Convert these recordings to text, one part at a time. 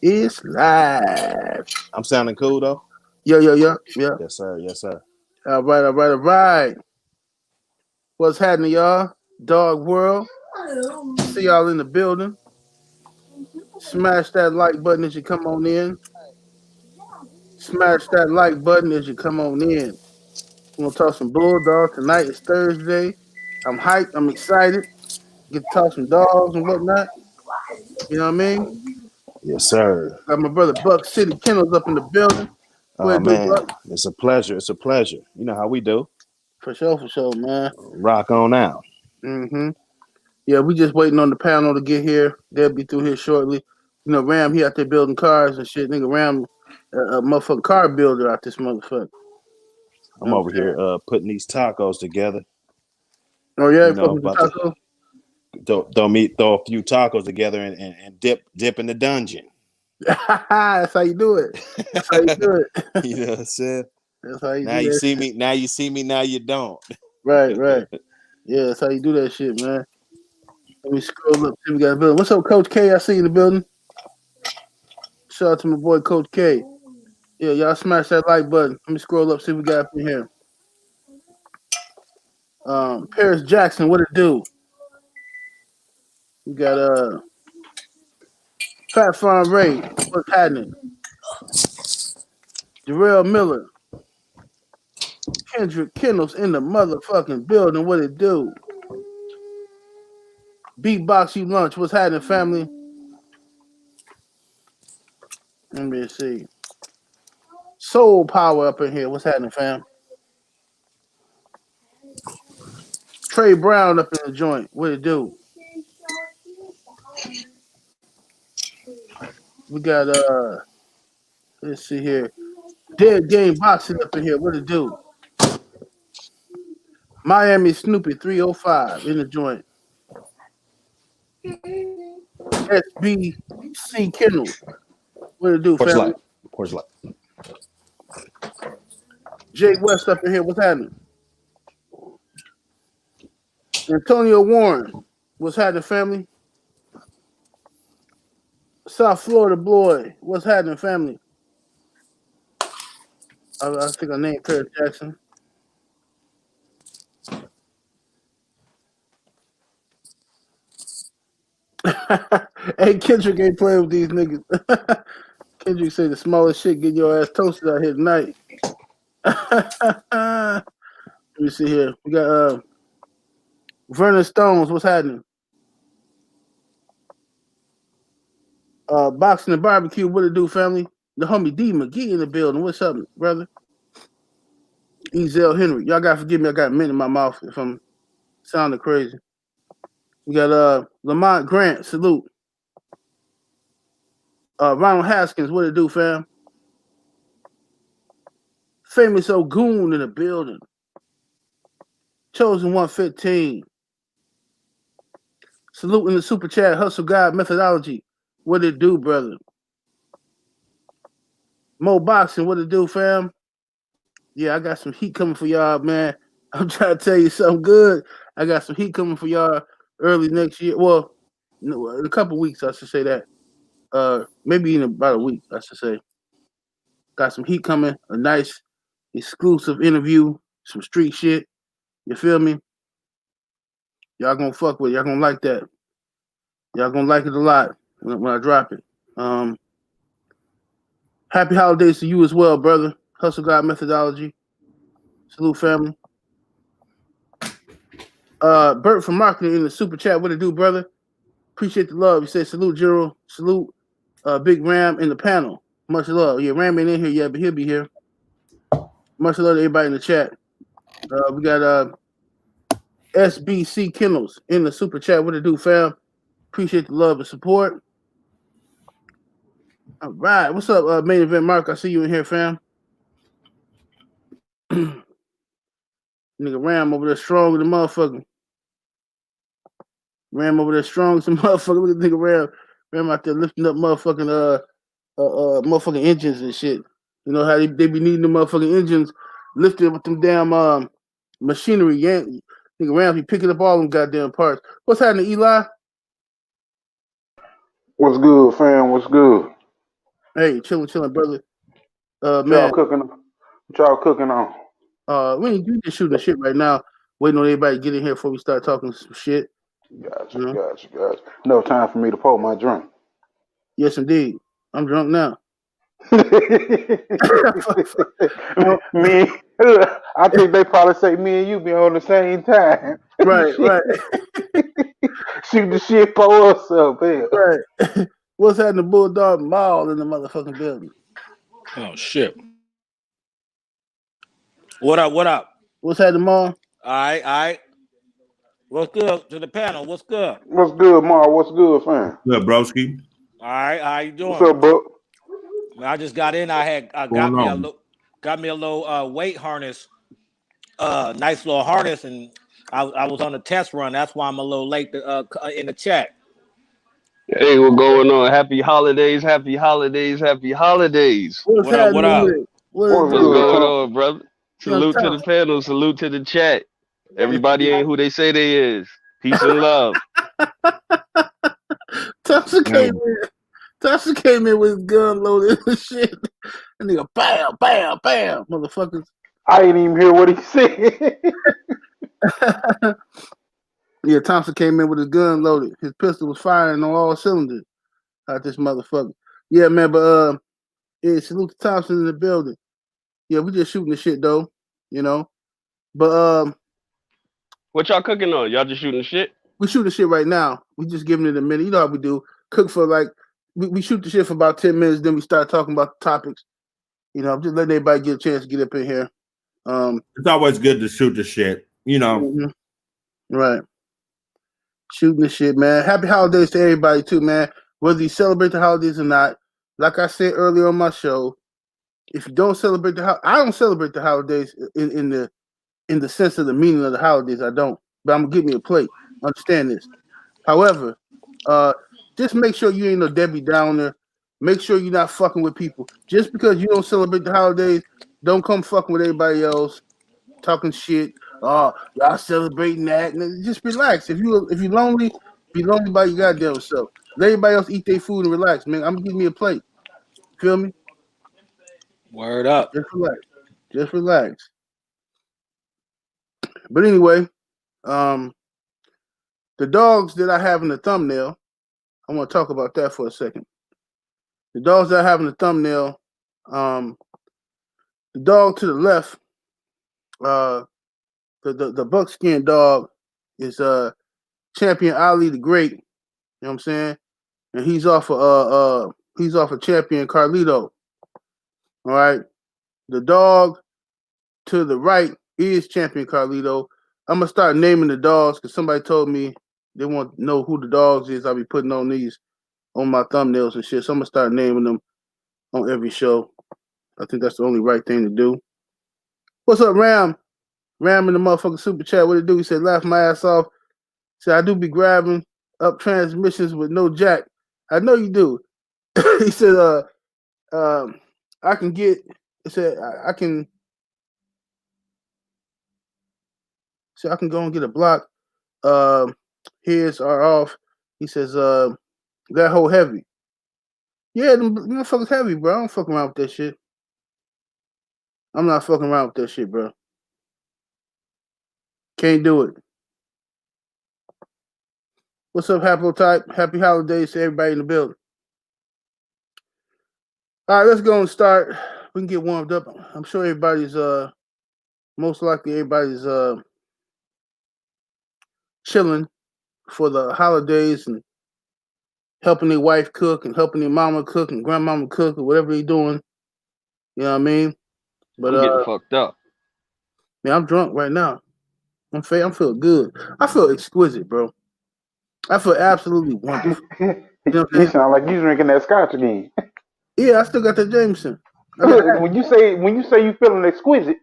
It's live. I'm sounding cool though. Yo, yo, yo, yo. Yes, sir. Yes, sir. All right, all right, all right. What's happening, y'all? Dog World. See y'all in the building. Smash that like button as you come on in. Smash that like button as you come on in. We're gonna talk some Bulldog tonight. It's Thursday. I'm hyped. I'm excited. Get to talk some dogs and whatnot. You know what I mean? Yes, sir. Got my brother Buck City Kennels up in the building. What Oh it do, man, Buck? it's a pleasure. It's a pleasure. You know how we do. For sure, man. Rock on out. Mm-hmm. Yeah, we just waiting on the panel to get here. They'll be through here shortly. You know, Ram, he out there building cars and shit. Nigga, Ram, a motherfucking car builder out this motherfucker. You I'm know what over I'm saying? here putting these tacos together. Oh, yeah, You you know, fucking with about the to taco? throw a few tacos together and dip in the dungeon. That's how you do it. That's how you do it. You know what I'm saying? That's how you Now do you that see shit. me. Now you see me. Now you don't. Right, right. Yeah, that's how you do that shit, man. Let me scroll up, see if we got a building. What's up, Coach K? I see you in the building. Shout out to my boy, Coach K. Yeah, y'all smash that like button. Let me scroll up, see what we got up in here. Paris Jackson, what it do? We got Fat Farm Ray, what's happening? Jarrell Miller, Kendrick Kendall's in the motherfucking building. What it do? Beatbox you lunch. What's happening, family? Let me see. Soul Power up in here. What's happening, fam? Trey Brown up in the joint. What it do? We got let's see here. Dead Game Boxing up in here. What it do? Miami Snoopy 305 in the joint. SBC Kennels. What it do, Porch family? light. Porch light. Jay West up in here. What's happening? Antonio Warren. What's happening, family? South Florida boy. What's happening, family? I think I named Paris Jackson. Hey, Kendrick ain't playing with these niggas. Kendrick say the smallest shit getting your ass toasted out here tonight. Let me see here. We got Vernon Stones. What's happening? Boxing and barbecue. What it do, family? The homie D McGee in the building. What's up, brother? Ezel Henry. Y'all gotta forgive me. I got mint in my mouth if I'm sounding crazy. We got Lamont Grant. Salute. Ronald Haskins. What it do, fam? Famous Ogoon in the building. Chosen 115. Salute in the super chat. Hustle God methodology. What it do, brother? Mo Boxing. What it do, fam? Yeah, I got some heat coming for y'all, man. I'm trying to tell you something good. I got some heat coming for y'all early next year. Well, no, in a couple weeks, I should say that. Maybe in about a week, I should say. Got some heat coming. A nice exclusive interview. Some street shit. You feel me? Y'all gonna fuck with it. Y'all gonna like that. Y'all gonna like it a lot when I drop it. Um, Happy holidays to you as well, brother. Hustle God methodology. Salute, family. Bert from marketing in the super chat. What it do, brother? Appreciate the love. He said salute, General. Salute, Big Ram in the panel. Much love. Yeah, Ram ain't in here yet, but he'll be here. Much love to everybody in the chat. We got SBC Kennels in the super chat. What it do, fam? Appreciate the love and support. All right. What's up, main event Mark? I see you in here, fam. Nigga Ram over there strong with the motherfucker. Ram over there strong as a motherfucker. Look at nigga Ram. Ram out there lifting up motherfucking motherfucking engines and shit. You know how they be needing the motherfucking engines lifted with them damn machinery. Yeah, nigga Ram be picking up all them goddamn parts. What's happening, Eli? What's good, fam? What's good? Hey, chilling, brother. What y'all Man, cooking? What y'all cooking on? we just shooting the shit right now. Waiting on everybody to get in here before we start talking some shit. Gotcha, You know? gotcha. No time for me to pour my drink. Yes, indeed. I'm drunk now. Oh, me, I think they probably say me and you be on the same time. right, Shit. right, Shoot the shit for us up here. right. What's happening, Bulldog Mall in the motherfucking building? Oh shit. What up? What up? What's happening, Mall? All right, all right. What's good to the panel? What's good? What's good, Mar? What's good, fam? Good, broski. All right, how you What's doing? up, Buck? I just got in. I Going on? got me a little weight harness, nice little harness, and I was on a test run. That's why I'm a little late in the chat. Hey, what going on? Happy holidays, happy holidays, happy holidays. What's What up? What happening up? with it? What is What's What's good, good, going Tom? on, brother? Young Salute to the Thompson? panel, salute to the chat. Yes, Everybody indeed. ain't who they say they is. Peace and love. Thompson came Man, in. Thompson came in with his gun loaded and shit. And nigga, bam, bam, bam, motherfuckers. I ain't even hear what he said. Yeah, Thompson came in with his gun loaded. His pistol was firing on all cylinders out this motherfucker. Yeah, man, but yeah, salute to Thompson in the building. Yeah, we just shooting the shit though, you know. But What y'all cooking on? Y'all just shooting shit? we shoot the shit right now. We just giving it a minute. You know how we do. Cook for like we shoot the shit for about 10 minutes, then we start talking about the topics. You know, I'm just letting everybody get a chance to get up in here. it's always good to shoot the shit. You know, Mhm. Right. Shooting the shit, man. Happy holidays to everybody too, man. Whether you celebrate the holidays or not. Like I said earlier on my show, if you don't celebrate I don't celebrate the holidays in the sense of the meaning of the holidays. I don't. But I'm gonna give me a plate. Understand this. However, just make sure you ain't no Debbie Downer. Make sure you're not fucking with people. Just because you don't celebrate the holidays, don't come fucking with everybody else, talking shit. Oh, y'all celebrating that. And just relax. If you're lonely, be lonely by your goddamn self. Let everybody else eat their food and relax, man. I'm gonna give me a plate. Feel me? Word up. Just relax. Just relax. But anyway, um, the dogs that I have in the thumbnail, I want to talk about that for a second. The dogs that I have in the thumbnail, um, the dog to the left, uh, the buckskin dog is champion Ali the Great. You know what I'm saying? And he's off of champion Carlito. All right. The dog to the right is champion Carlito. I'm gonna start naming the dogs because somebody told me they want to know who the dogs is. I'll be putting on these on my thumbnails and shit. So I'm gonna start naming them on every show. I think that's the only right thing to do. What's up, Ram? Ram in the motherfucking super chat. What it do? He said, laugh my ass off. He said, I do be grabbing up transmissions with no jack. I know you do. He said, I can get. He said, I can. So I can go and get a block. His are off. He says, that whole heavy. Yeah, them motherfuckers heavy, bro. I don't fuck around with that shit. I'm not fucking around with that shit, bro. Can't do it. What's up, Haplotype? Happy holidays to everybody in the building. All right, let's go and start. We can get warmed up. I'm sure everybody's most likely everybody's chilling for the holidays and helping their wife cook and helping their mama cook and grandmama cook or whatever they're doing. You know what I mean? But I'm getting fucked up. man, I'm drunk right now. I'm feeling good. I feel exquisite, bro. I feel absolutely wonderful. You know what I'm You saying? sound like you drinking that scotch again. Yeah, I still got that Jameson. I got when you say you feeling exquisite.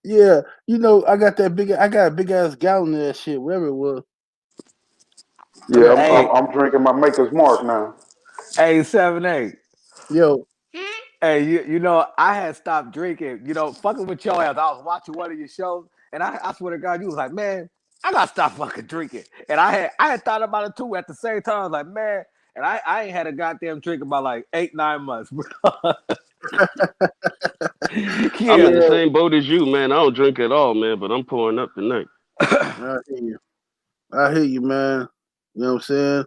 yeah, you know, I got a big ass gallon of that shit, wherever it was. I Yeah, got Hey, I'm drinking my Maker's Mark now. hey, 7-8. yo, Hey, you know, I had stopped drinking, fucking with your ass. I was watching one of your shows, and I swear to God, you was like, man, I gotta stop fucking drinking. And I had thought about it too at the same time. I was like, man, and I ain't had a goddamn drink about like 8-9 months, bro. I'm in Yeah, the same boat as you, man. I don't drink at all, man, but I'm pouring up tonight. I hear you. I hear you, man. You know what I'm saying?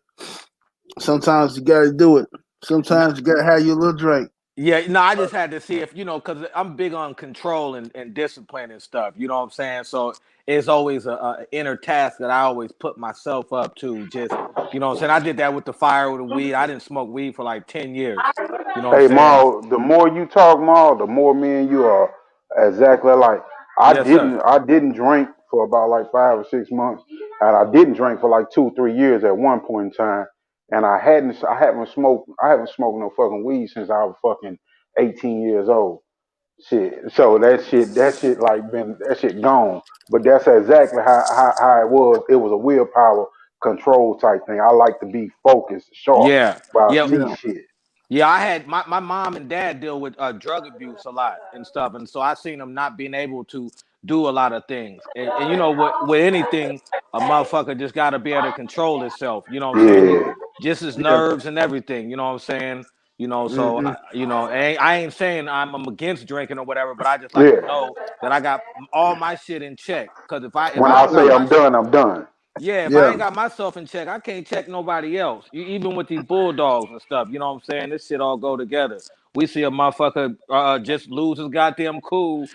Sometimes you gotta do it. Sometimes you gotta have your little drink. yeah. No, I just had to see if because I'm big on control and discipline and stuff. You know what I'm saying? So it's always a inner task that I always put myself up to. Just what I'm saying. I did that with the fire with the weed. I didn't smoke weed for like 10 years. You know what I'm Hey, saying? Maul, the more you talk, Maul, the more me and you are exactly alike. I Yes, sir. didn't I didn't drink for about like 5 or 6 months, and I didn't drink for like 2 3 years at one point in time. And I haven't smoked no fucking weed since I was fucking 18 years old. Shit. So that shit like been that shit gone. But that's exactly how it was. It was a willpower control type thing. I like to be focused, sharp, Yeah, but I yeah. see Yeah. shit. Yeah, I had my mom and dad deal with drug abuse a lot and stuff, and so I seen them not being able to do a lot of things. And with anything, a motherfucker just got to be able to control itself. You know what I'm saying? Yeah. Just his Yeah. nerves and everything. You know what I'm saying? So Mm-hmm. I ain't saying I'm against drinking or whatever, but I just like to Yeah. know that I got all my shit in check. Because if When I I don't got say Absolutely. my I'm done, I'm done. yeah, if I Yeah. ain't got myself in check, I can't check nobody else. Even with these bulldogs and stuff, you know what I'm saying? This shit all go together. We see a motherfucker just lose his goddamn cool,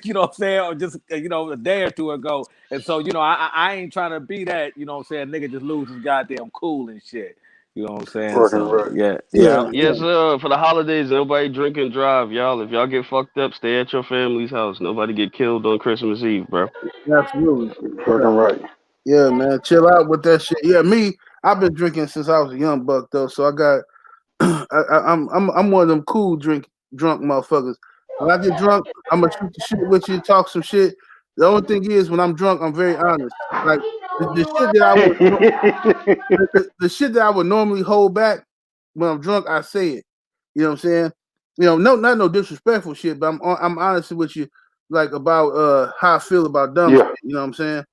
you know what I'm saying, or just a day or two ago, and so I ain't trying to be that, you know what I'm saying? Nigga just lose his goddamn cool and shit. You know what I'm saying? Fucking So right. yeah, Yeah. yeah, Yes, sir. For the holidays, nobody drink and drive, y'all. If y'all get fucked up, stay at your family's house. Nobody get killed on Christmas Eve, bro. Absolutely. Yeah. Fucking right. Yeah, man. Chill out with that shit. Yeah, me, I've been drinking since I was a young buck though. So I got I'm one of them cool drunk motherfuckers. When I get drunk, I'm gonna shoot the shit with you, talk some shit. The only thing is, when I'm drunk, I'm very honest. Like the shit that I would, the shit that I would normally hold back when I'm drunk, I say it. You know what I'm saying? No, not no disrespectful shit, but I'm honest with you, like about how I feel about dumb shit. Yeah. You know what I'm saying?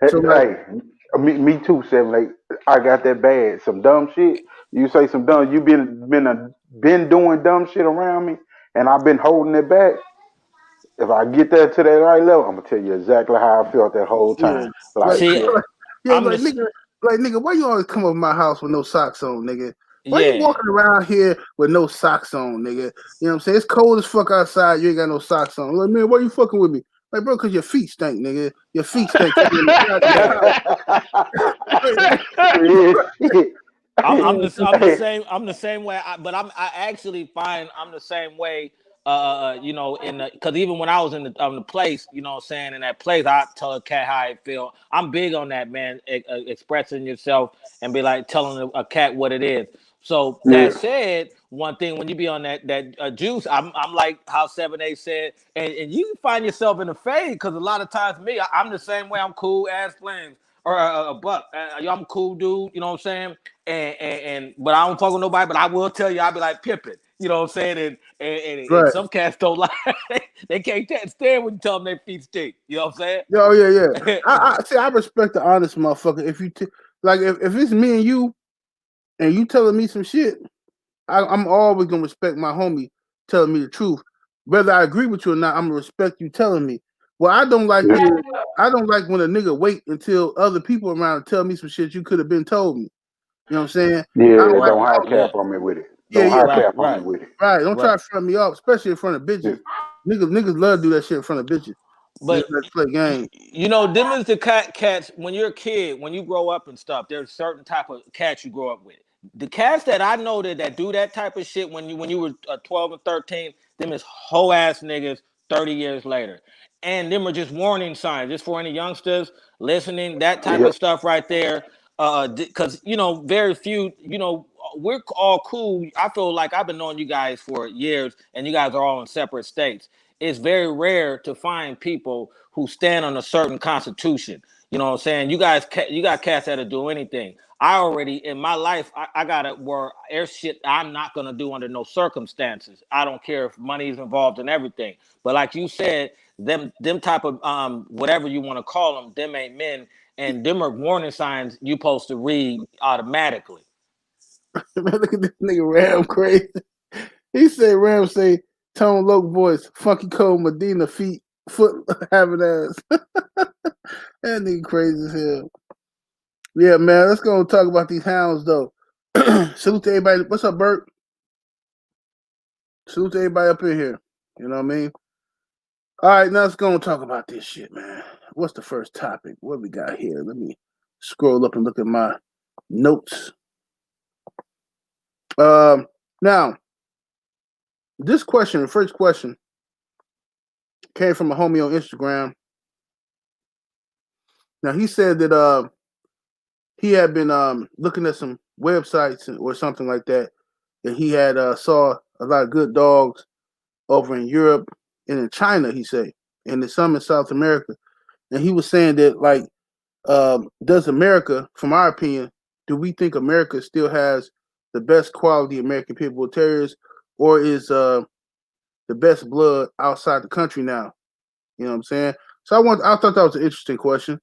Hey, So like, hey, me too, 7 8. I got that bad. Some dumb shit. You say some dumb. You been doing dumb shit around me, and I've been holding it back. If I get that to that right level, I'm gonna tell you exactly how I felt that whole yeah, time. like, Like, see, yeah, I'm like the nigga, why you always come up my house with no socks on, nigga? Why you yeah. walking around here with no socks on, nigga? You know what I'm saying? It's cold as fuck outside. You ain't got no socks on. Like, man, why you fucking with me? Like, bro, cause your feet stink, nigga. Your feet stink. Cause you're in the goddamn Yeah, house. yeah, shit. I'm the Hey, same. I'm the same way. But I actually find I'm the same way. In the because even when I was in the place, you know what I'm saying, in that place, I tell a cat how I feel. I'm big on that, man. Expressing yourself and be like telling a cat what it is. So that yeah, said, one thing when you be on that juice, I'm like how 7 8 said, and you can find yourself in the fade because a lot of times me, I'm the same way. I'm cool as flames or a buck. I'm a cool dude. You know what I'm saying? And but I don't fuck with nobody. But I will tell you, I'll be like Pippin. You know what I'm saying? And Right. some cats don't like. They can't stand when you tell them their feet stink. You know what I'm Oh yeah, yeah. saying? I see. I respect the honest motherfucker. If you like, if it's me and you telling me some shit, I'm always gonna respect my homie telling me the truth. Whether I agree with you or not, I'm gonna respect you telling me. What I don't like yeah, is I don't like when a nigga wait until other people around tell me some shit you could have been told me. You know what I'm saying? I don't yeah. like Right. Don't high Yeah. cap on me with it. yeah, Don't yeah, high right, cap on me Right. with it. right. Don't try Right. to front me up, especially in front of Yeah. bitches. Niggas love to do that shit in front of bitches. Niggas But like to play games. them is the cats. When you're a kid, when you grow up and stuff, there's certain type of cats you grow up with. The cats that I know that do that type of shit when you were 12 and 13, them is whole ass niggas 30 years later, and them are just warning signs, just for any youngsters listening. That type Yep. of stuff right there, because very few, we're all cool. I feel like I've been knowing you guys for years, and you guys are all in separate states. It's very rare to find people who stand on a certain constitution. You know what I'm saying? You got cats that'll do anything. I already in my life, I got it where there's shit I'm not gonna do under no circumstances. I don't care if money is involved in everything. But like you said, them type of whatever you want to call them ain't men, and them are warning signs you supposed to read automatically. Man, look at this nigga Ram crazy. He said Ram say tone low voice, funky cold Medina feet, foot having ass. That nigga crazy as hell. Yeah, man, let's go and talk about these hounds though. Salute to everybody. What's up, Bert? Salute to everybody up in here. You know what I mean? All right, now let's go and talk about this shit, man. What's the first topic? What we got here? Let me scroll up and look at my notes. Now, this question, the first question, came from a homie on Instagram. Now he said that he had been looking at some websites or something like that, and he had saw a lot of good dogs over in Europe and in China. He said, and there's some in South America. And he was saying that like, does America, from our opinion, do we think America still has the best quality American Pit Bull Terriers, or is the best blood outside the country now? You know what I'm saying? So I thought that was an interesting question.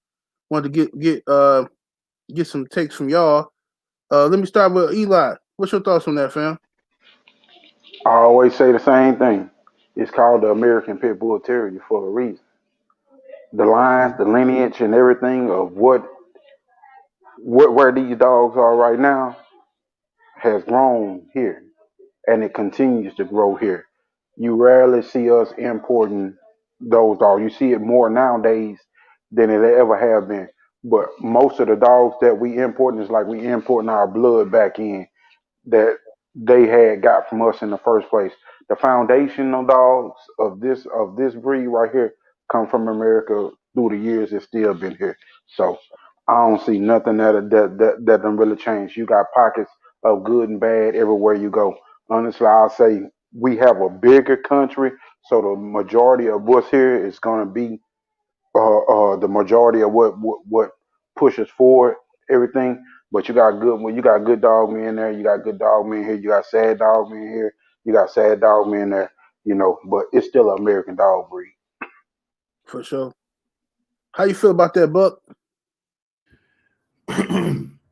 Wanted to get some takes from y'all. Let me start with Eli. What's your thoughts on that, fam? I always say the same thing. It's called the American Pit Bull Terrier for a reason. The lines, the lineage, and everything of what where these dogs are right now has grown here, and it continues to grow here. You rarely see us importing those dogs. You see it more nowadays than it ever have been. But most of the dogs that we importing is like we importing our blood back in that they had got from us in the first place. The foundational dogs of this breed right here come from America through the years. It's still been here. So I don't see nothing that done really changed. You got pockets of good and bad everywhere you go. Honestly, I'll say we have a bigger country, so the majority of what's here is gonna be the majority of what pushes forward everything. But you got good when you got good dog men there, you got good dog men here, you got sad dog men here, you got sad dog men there, you know. But it's still an American dog breed. For sure. How you feel about that, Buck?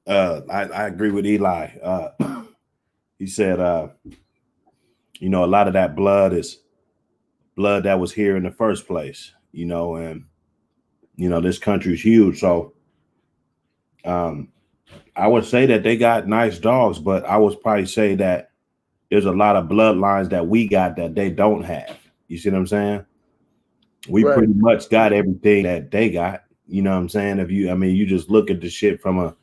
I agree with Eli. He said, you know, a lot of that blood is blood that was here in the first place, you know, and, you know, this country's huge. So I would say that they got nice dogs, but I would probably say that there's a lot of bloodlines that we got that they don't have. You see what I'm saying? We Right. pretty much got everything that they got. You know what I'm saying? You just look at the shit from a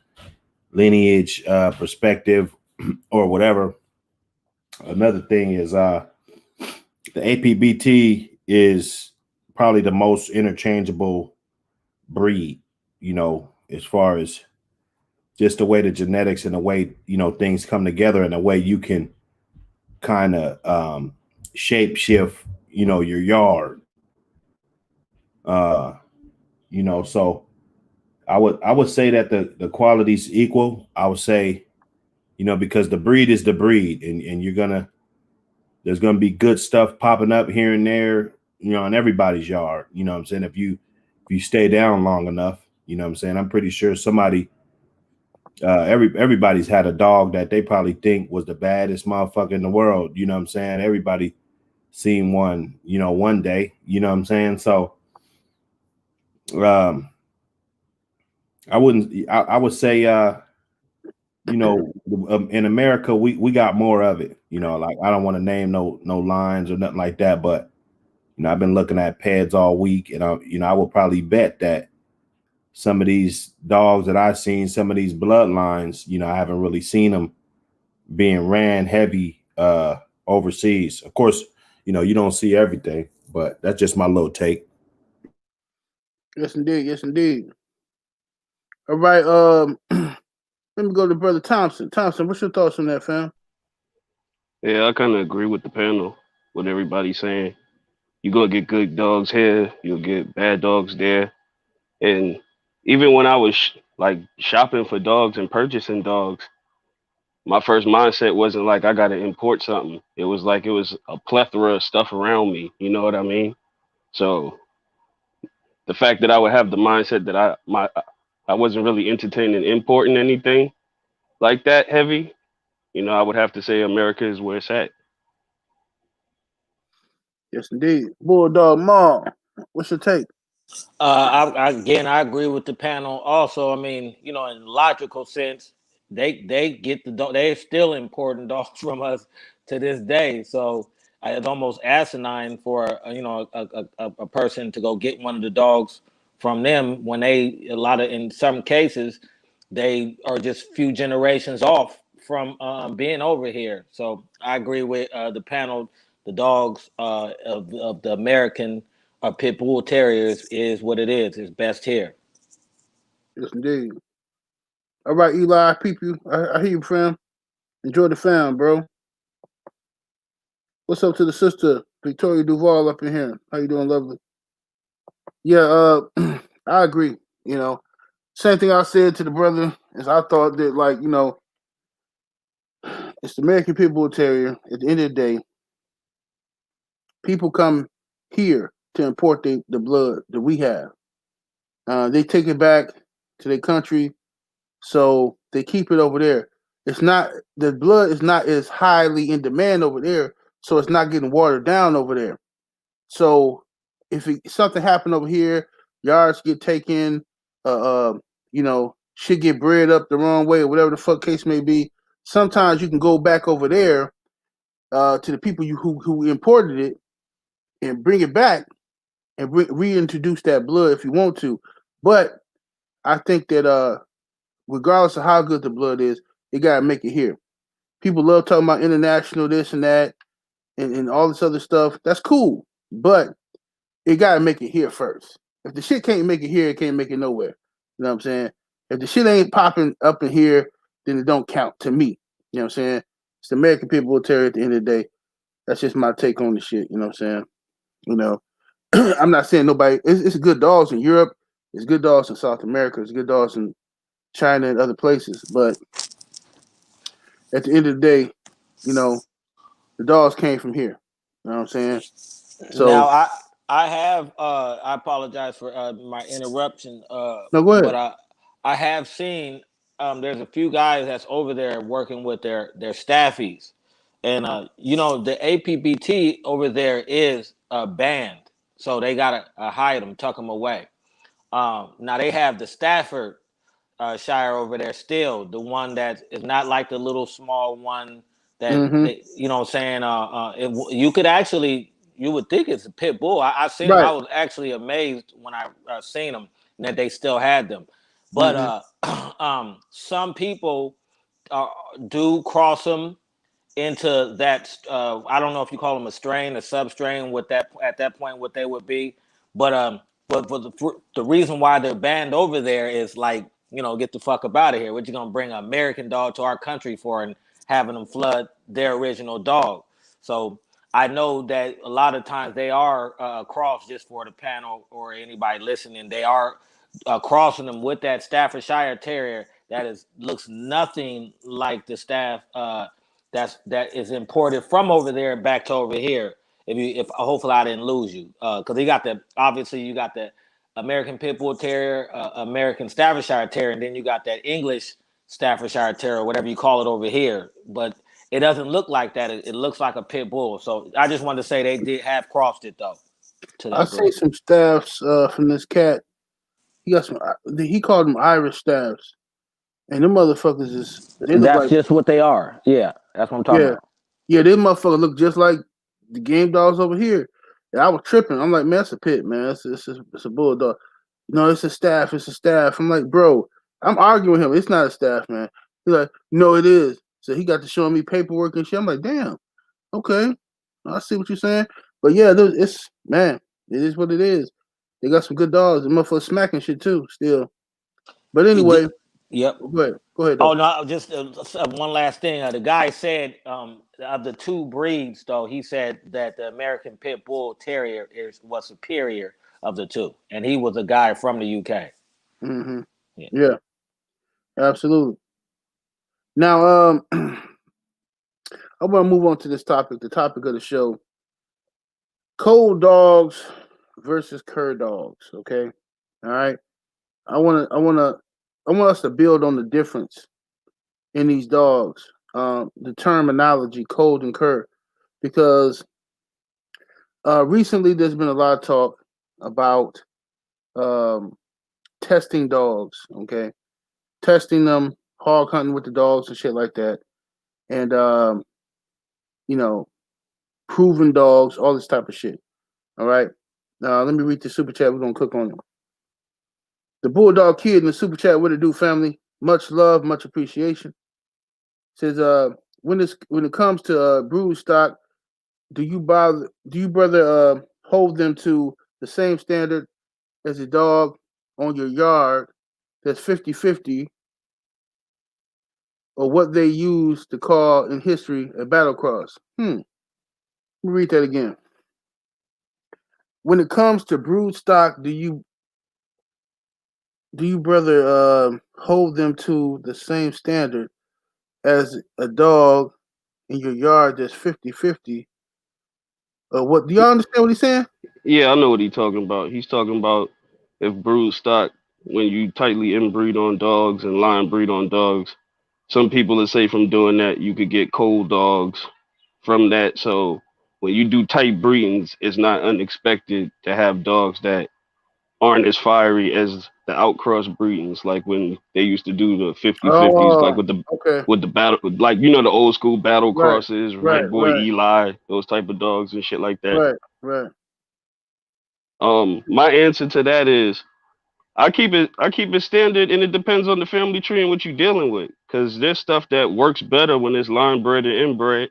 lineage perspective or whatever. Another thing is the APBT is probably the most interchangeable breed, you know, as far as just the way the genetics and the way, you know, things come together and the way you can kind of shape shift, you know, your yard. You know, so I would say that the quality's equal. I would say, you know, because the breed is the breed, and there's gonna be good stuff popping up here and there, you know, in everybody's yard. You know what I'm saying? If you stay down long enough, you know what I'm saying? I'm pretty sure somebody everybody's had a dog that they probably think was the baddest motherfucker in the world. You know what I'm saying? Everybody seen one, you know, one day, you know what I'm saying? So I would say you know, in America, we got more of it. You know, like I don't want to name no lines or nothing like that, but you know, I've been looking at pads all week, and I would probably bet that some of these dogs that I've seen, some of these bloodlines, you know, I haven't really seen them being ran heavy overseas. Of course, you know, you don't see everything, but that's just my little take. Yes, indeed. Yes, indeed. All right. Let me go to Brother Thompson. Thompson, what's your thoughts on that, fam? Yeah, I kind of agree with the panel, what everybody's saying. You gonna get good dogs here, you'll get bad dogs there, and even when I was like shopping for dogs and purchasing dogs, my first mindset wasn't like I gotta import something. It was like it was a plethora of stuff around me. You know what I mean? So the fact that I would have the mindset that I wasn't really entertaining importing anything like that heavy, I would have to say America is where it's at. Yes, indeed. Bulldog Mall. What's your take? Again, I agree with the panel. Also, I mean, in logical sense, they get the dog. They're still importing dogs from us to this day. So it's almost asinine for a person to go get one of the dogs from them when in some cases they are just few generations off from being over here. So I agree with the panel. The dogs of the American pit bull terriers is what it is. It's best here. Yes, indeed. All right, Eli, I peep you. I hear you, fam. Enjoy the fam, bro. What's up to the sister, Victoria Duval up in here? How you doing, lovely? Yeah, I agree. Same thing I said to the brother is I thought that it's the American Pit Bull Terrier. At the end of the day, people come here to import the blood that we have. They take it back to their country, so they keep it over there. It's not the blood is not as highly in demand over there, so it's not getting watered down over there. So if something happened over here, yards get taken, shit get bred up the wrong way or whatever the fuck case may be. Sometimes you can go back over there to the people who imported it and bring it back and reintroduce that blood if you want to. But I think that regardless of how good the blood is, you gotta make it here. People love talking about international this and that and all this other stuff. That's cool, but it gotta make it here first. If the shit can't make it here, it can't make it nowhere. You know what I'm saying? If the shit ain't popping up in here, then it don't count to me. You know what I'm saying? It's the American Pit Bull Terrier at the end of the day. That's just my take on the shit. You know what I'm saying? You know, I'm not saying nobody. It's good dogs in Europe. It's good dogs in South America. It's good dogs in China and other places. But at the end of the day, the dogs came from here. You know what I'm saying? Now So I have I apologize for my interruption. no, go But ahead. I have seen there's a few guys that's over there working with their staffies, and the APBT over there is banned, so they gotta hide them, tuck them away. Now they have the Stafford Shire over there still, the one that is not like the little small one that Mm-hmm. they, what I'm saying. You could actually, you would think it's a pit bull. I seen them. I Right. was actually amazed when I seen them that they still had them. Mm-hmm. But some people do cross them into that. I don't know if you call them a strain, a substrain. What that at that point, what they would be. But for the reason why they're banned over there is like, get the fuck up out of here. What you gonna bring an American dog to our country for and having them flood their original dog? So I know that a lot of times they are crossed, just for the panel or anybody listening. They are crossing them with that Staffordshire Terrier that looks nothing like the staff that is imported from over there back to over here. If hopefully I didn't lose you, because you got the American Pit Bull Terrier, American Staffordshire Terrier, and then you got that English Staffordshire Terrier, whatever you call it over here. But it doesn't look like that. It looks like a pit bull. So I just wanted to say they did have crossed it though to I that see breed. some staffs from this cat. He got some. He called them Irish staffs, and them motherfuckers they look That's like, just what they are. Yeah, that's what I'm talking yeah, about. yeah. Them motherfuckers look just like the game dogs over here. And I was tripping. I'm like, man, that's a pit, man. It's a bulldog. No, it's a staff. It's a staff. I'm like, bro, I'm arguing with him. It's not a staff, man. He's like, no, it is. So he got to showing me paperwork and shit. I'm like, damn, okay, I see what you're saying. But yeah, it's man, it is what it is. They got some good dogs. The motherfuckers smacking shit too, still. But You did, anyway, yep. go ahead. Go ahead Oh though. no, just one last thing. The guy said of the two breeds, though, he said that the American Pit Bull Terrier was superior of the two, and he was a guy from the UK. Mm-hmm. Yeah. Yeah, absolutely. Now, I want to move on to this topic, the topic of the show: cold dogs versus cur dogs. Okay, all right. I want us to build on the difference in these dogs. the terminology cold and curt because recently there's been a lot of talk about um, testing dogs. Okay, testing them, hog hunting with the dogs and shit like that, and you know, proven dogs, all this type of shit. All right. Let me read the super chat. We're gonna cook on it. The Bulldog Kid in the super chat. What it do, family? Much love, much appreciation. Says when it comes to brood stock, do you brother hold them to the same standard as a dog on your yard that's 50-50, or what they used to call in history a battle cross? Let me read that again. When it comes to brood stock, do you brother hold them to the same standard as a dog in your yard that's 50-50? What do y'all understand what he's saying? Yeah, I know what he's talking about. He's talking about if brood stock, when you tightly inbreed on dogs and line breed on dogs, some people would say from doing that you could get cold dogs from that. So when you do tight breedings, it's not unexpected to have dogs that aren't as fiery as the outcross breedings, like when they used to do the 50-50s, like Oh, okay. with the battle, like you know the old school battle Right, crosses, right, Red Boy right, Eli, those type of dogs and shit like that. right, right. My answer to that is I keep it standard, and it depends on the family tree and what you're dealing with. Cause there's stuff that works better when it's line bred and inbred,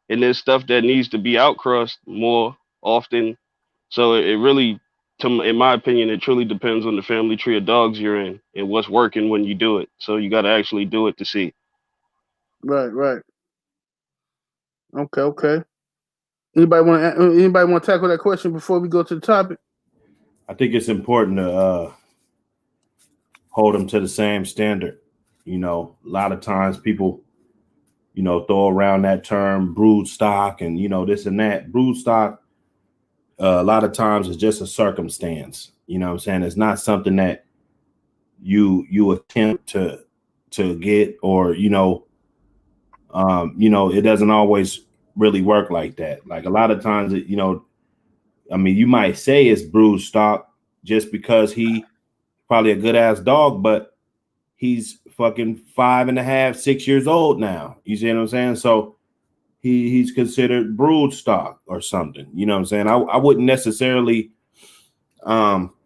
and there's stuff that needs to be outcrossed more often. So it really, in my opinion, it truly depends on the family tree of dogs you're in and what's working when you do it. So you got to actually do it to see. Right, right. Okay, okay. Anybody want to tackle that question before we go to the topic? I think it's important to hold them to the same standard. A lot of times people, throw around that term brood stock and this and that. Brood stock, a lot of times is just a circumstance. You know what I'm saying? It's not something that you attempt to get, or it doesn't always really work like that. Like a lot of times, I mean, you might say it's brood stock just because he probably a good ass dog, but he's fucking 5.5, 6 years old now. You see what I'm saying? So he's considered brood stock or something. You know what I'm saying? I wouldn't necessarily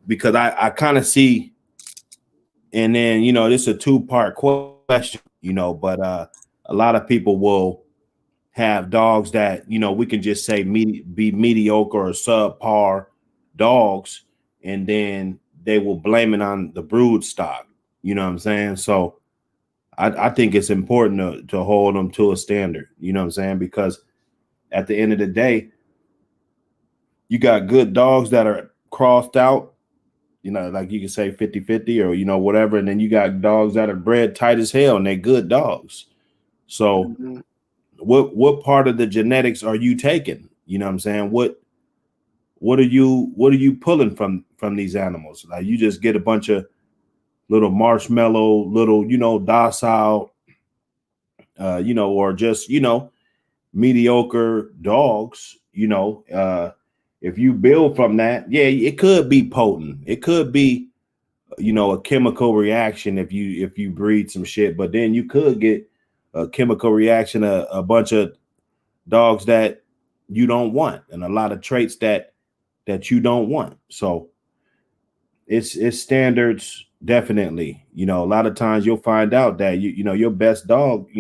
because I kind of see, and then this is a two-part question, but a lot of people will have dogs that we can just say be mediocre or subpar dogs, and then they will blame it on the brood stock. You know what I'm saying? So I think it's important to hold them to a standard. You know what I'm saying? Because at the end of the day, you got good dogs that are crossed out, like you can say 50-50 or whatever, and then you got dogs that are bred tight as hell and they're good dogs. So Mm-hmm. what part of the genetics are you taking? You know what I'm saying? What are you pulling from these animals? Like you just get a bunch of little marshmallow, little, docile, or just, mediocre dogs, if you build from that, yeah, it could be potent. It could be, a chemical reaction if you breed some shit, but then you could get a chemical reaction, a bunch of dogs that you don't want, and a lot of traits that you don't want. So it's standards, definitely. A lot of times you'll find out that your best dog,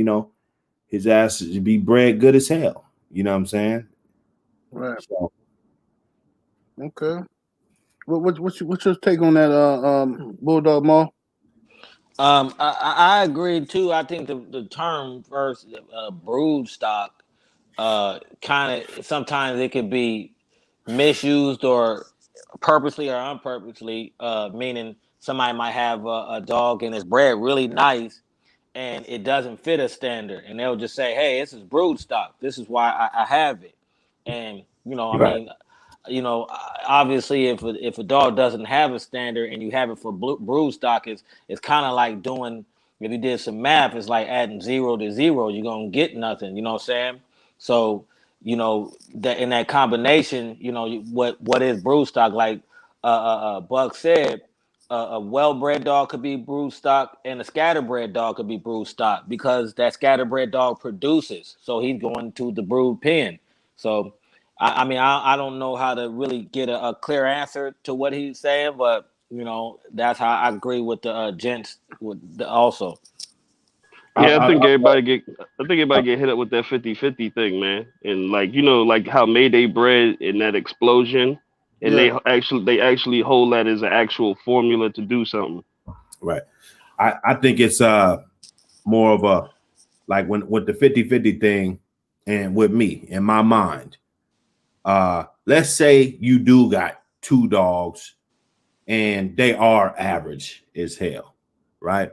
his ass be bred good as hell. You know what I'm saying? Right. So Okay. What's your take on that, Bulldog Mall? I agree too. I think the term first, brood stock, kind of sometimes it could be misused or purposely or unpurposely, meaning somebody might have a dog and it's bred really nice and it doesn't fit a standard, and they'll just say, "Hey, this is brood stock. This is why I have it." And I right, mean, obviously, if a dog doesn't have a standard and you have it for brood stock, it's kind of like doing if you did some math, it's like adding 0 to 0, you're gonna get nothing. You know what I'm saying? So that in that combination, what is brood stock? Like Buck said, a well-bred dog could be brood stock, and a scatterbred dog could be brood stock because that scatterbred dog produces. So he's going to the brood pen. So I mean, I don't know how to really get a clear answer to what he's saying, but that's how I agree with the gents also. Yeah, I, I think everybody get hit up with that 50-50 thing, man. And like like how Mayday bred in that explosion, and Yeah. they actually hold that as an actual formula to do something. right. I think it's more of a like when with the 50-50 thing, and with me in my mind, let's say you do got 2 dogs and they are average as hell, right?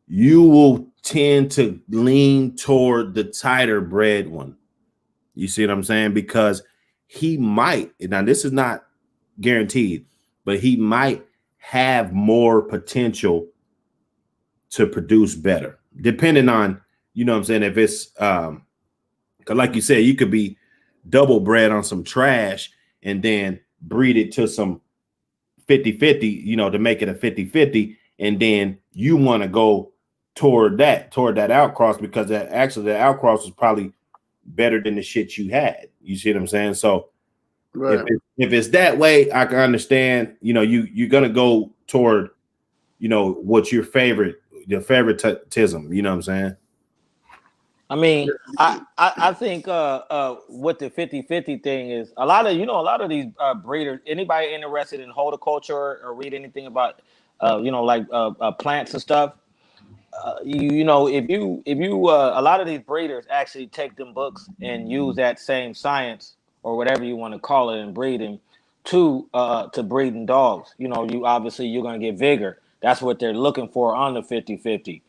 You will tend to lean toward the tighter bred one. You see what I'm saying? Because he might, now this is not guaranteed, but he might have more potential to produce better, depending on, you know what I'm saying, if it's because like you said, you could be double bred on some trash and then breed it to some 50-50, to make it a 50-50, and then you want to go toward that outcross because that outcross is probably better than the shit you had. You see what I'm saying? So Right. if it's that way, I can understand. You're gonna go toward what's your favoritism. You know what I'm saying? I mean, I think what the 50-50 thing is, a lot of these breeders, anybody interested in horticulture or read anything about plants and stuff, if you a lot of these breeders actually take them books and use that same science or whatever you want to call it in breeding to breeding dogs. You obviously you're going to get vigor. That's what they're looking for on the 50-50.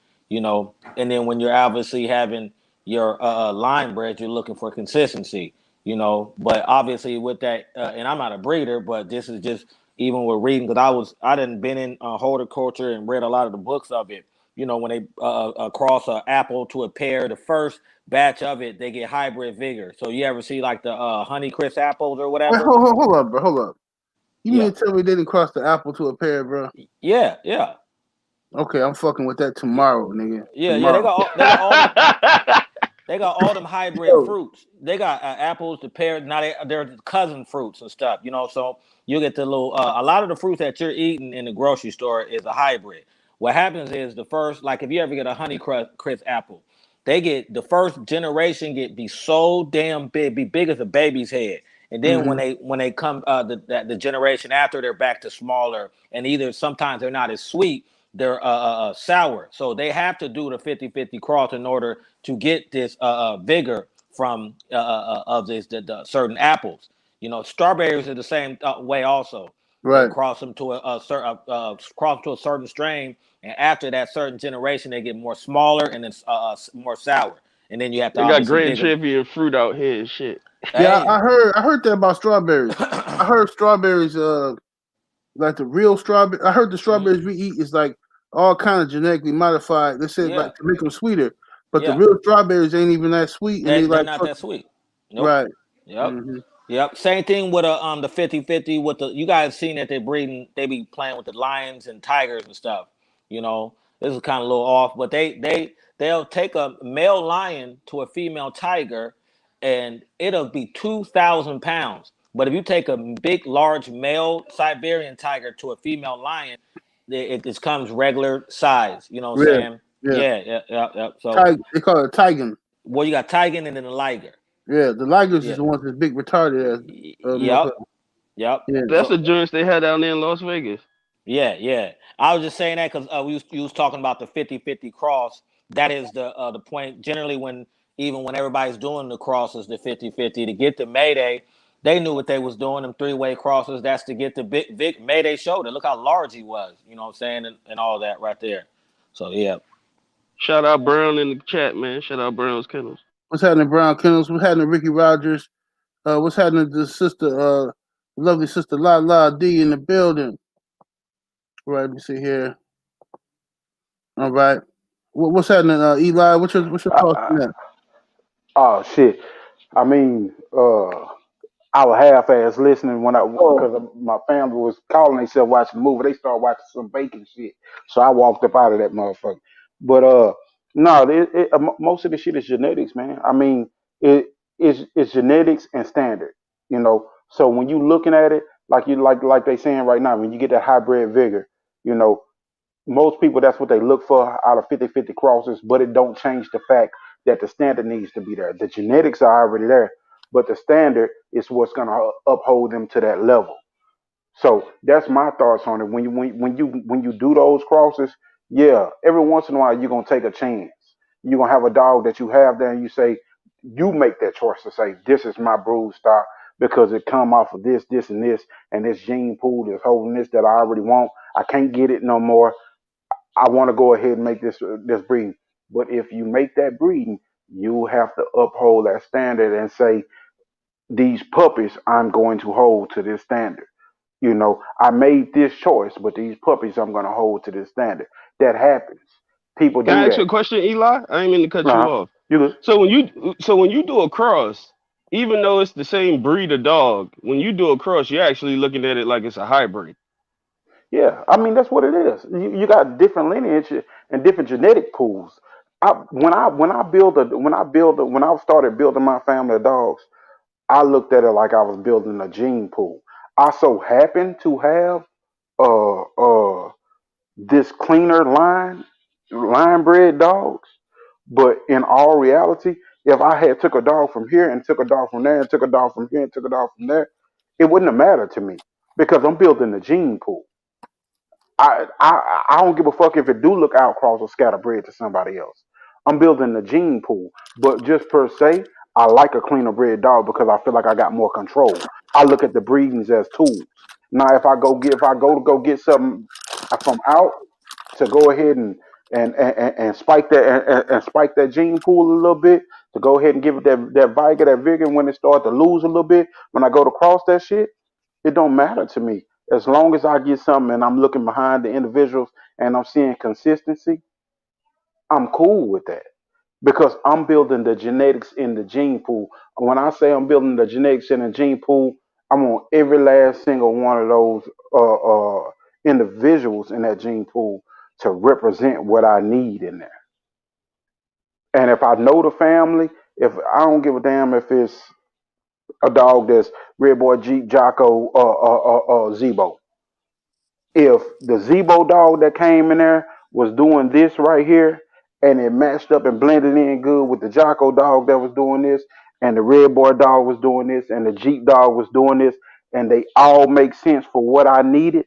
And then when you're obviously having your line bred, you're looking for consistency. But obviously with that, and I'm not a breeder, but this is just even with reading, because I didn't been in horticulture and read a lot of the books of it. When they cross an apple to a pear, the first batch of it, they get hybrid vigor. So you ever see like the Honeycrisp apples or Wait, whatever? hold up, bro. Hold up. You Yeah, mean to tell me they didn't cross the apple to a pear, bro? yeah. Okay, I'm fucking with that tomorrow, nigga. Yeah. They Tomorrow. got all them. They got all them hybrid Yo, fruits. They got apples, the pears. Now they're cousin fruits and stuff. So you get the little. A lot of the fruits that you're eating in the grocery store is a hybrid. What happens is the first, like if you ever get a Honeycrisp apple, they get the first generation be so damn big, be big as a baby's head. And then mm-hmm. when they come the generation after, they're back to smaller, and either sometimes they're not as sweet, they're sour. So they have to do the 50-50 cross in order to get this vigor from of the certain apples. Strawberries are the same way also. They'll Right. cross them to a certain strain, and after that certain generation, they get more smaller and it's more sour. And then you have to They got obviously Grand dig them. Champion fruit out here and shit. Yeah, Hey, I heard that about strawberries. I heard strawberries, like the real strawberry. I heard the mhm. strawberries we eat is like all kind of genetically modified. They said Yeah, like to make them sweeter, but the yeah. real strawberries ain't even that sweet, and they They're like not fuck. that sweet. Nope. Right. Yep. Mm-hmm. Yep. Same thing with the 50-50 with the, you guys seen that they be playing with the lions and tigers and stuff. This is kind of a little off, but they'll take a male lion to a female tiger and it'll be 2,000 pounds. But if you take a big, large male Siberian tiger to a female lion, it just comes regular size. You know what I'm Yeah. saying? Yeah. Yeah. So, They call it tigan. well, you got tiger and then the liger. Yeah, the ligers is Yeah. the ones that's big retarded as Yep. motherfucker. Yep. Yeah. That's So the joints they had down there in Las Vegas. yeah. I was just saying that because you was talking about the 50-50 cross. That is the point. Generally, when everybody's doing the crosses, the 50-50 to get the Mayday, they knew what they was doing. Them three-way crosses. That's to get the big Mayday shoulder. Look how large he was. You know what I'm saying, and all that right there. So yeah. Shout out Brown in the chat, man. Shout out Brown's Kennels. What's happening, Brown Kennels? What's happening, Ricky Rogers? What's happening to sister, lovely sister La La D in the building? Right, let me see here. All right. What's happening, Eli? What's your thoughts on that? Oh shit. I mean, I was half-ass listening when I Oh, because my family was calling themselves watching the movie. They started watching some bacon shit, so I walked up out of that motherfucker. But no, most of the shit is genetics, man. I mean, it's genetics and standard, you know. So when you looking at it, like they saying right now, when you get that hybrid vigor, you know, most people that's what they look for out of 50-50 crosses, but it don't change the fact that the standard needs to be there. The genetics are already there, but the standard is what's going to uphold them to that level. So that's my thoughts on it. When you do those crosses, yeah, every once in a while you're gonna take a chance. You're gonna have a dog that you have there, and you say, you make that choice to say, this is my brood stock because it come off of this, this, and this, and this gene pool is holding this that I already want. I can't get it no more. I want to go ahead and make this breeding. But if you make that breeding, you have to uphold that standard and say, these puppies I'm going to hold to this standard. You know, I made this choice, but these puppies I'm going to hold to this standard. That happens. People Can do I ask you that. a question, Eli? I ain't mean to cut you Uh-huh. off. You good? So when you do a cross, even though it's the same breed of dog, when you do a cross, you're actually looking at it like it's a hybrid. Yeah. I mean, that's what it is. You got different lineage and different genetic pools. When I started building my family of dogs, I looked at it like I was building a gene pool. I so happened to have uh uh this cleaner line bred dogs, but in all reality, if I had took a dog from here and took a dog from there and took a dog from here and took a dog from there, it wouldn't have mattered to me because I'm building the gene pool. I don't give a fuck if it do look outcross or scatterbred to somebody else. I'm building the gene pool, but just per se, I like a cleaner bred dog because I feel like I got more control. I look at the breedings as tools. Now, if I go to go get something from out to go ahead and spike and spike that gene pool a little bit to go ahead and give it that vigor, that vigor when it starts to lose a little bit. When I go to cross that shit, it don't matter to me as long as I get something and I'm looking behind the individuals and I'm seeing consistency. I'm cool with that because I'm building the genetics in the gene pool. When I say I'm building the genetics in the gene pool, I'm on every last single one of those individuals in that gene pool to represent what I need in there. And if I know the family, if I don't give a damn if it's a dog that's Red Boy Jeep Jocko Zebo. If the Zebo dog that came in there was doing this right here, and it matched up and blended in good with the Jocko dog that was doing this, and the Red Boy dog was doing this, and the Jeep dog was doing this, and they all make sense for what I needed,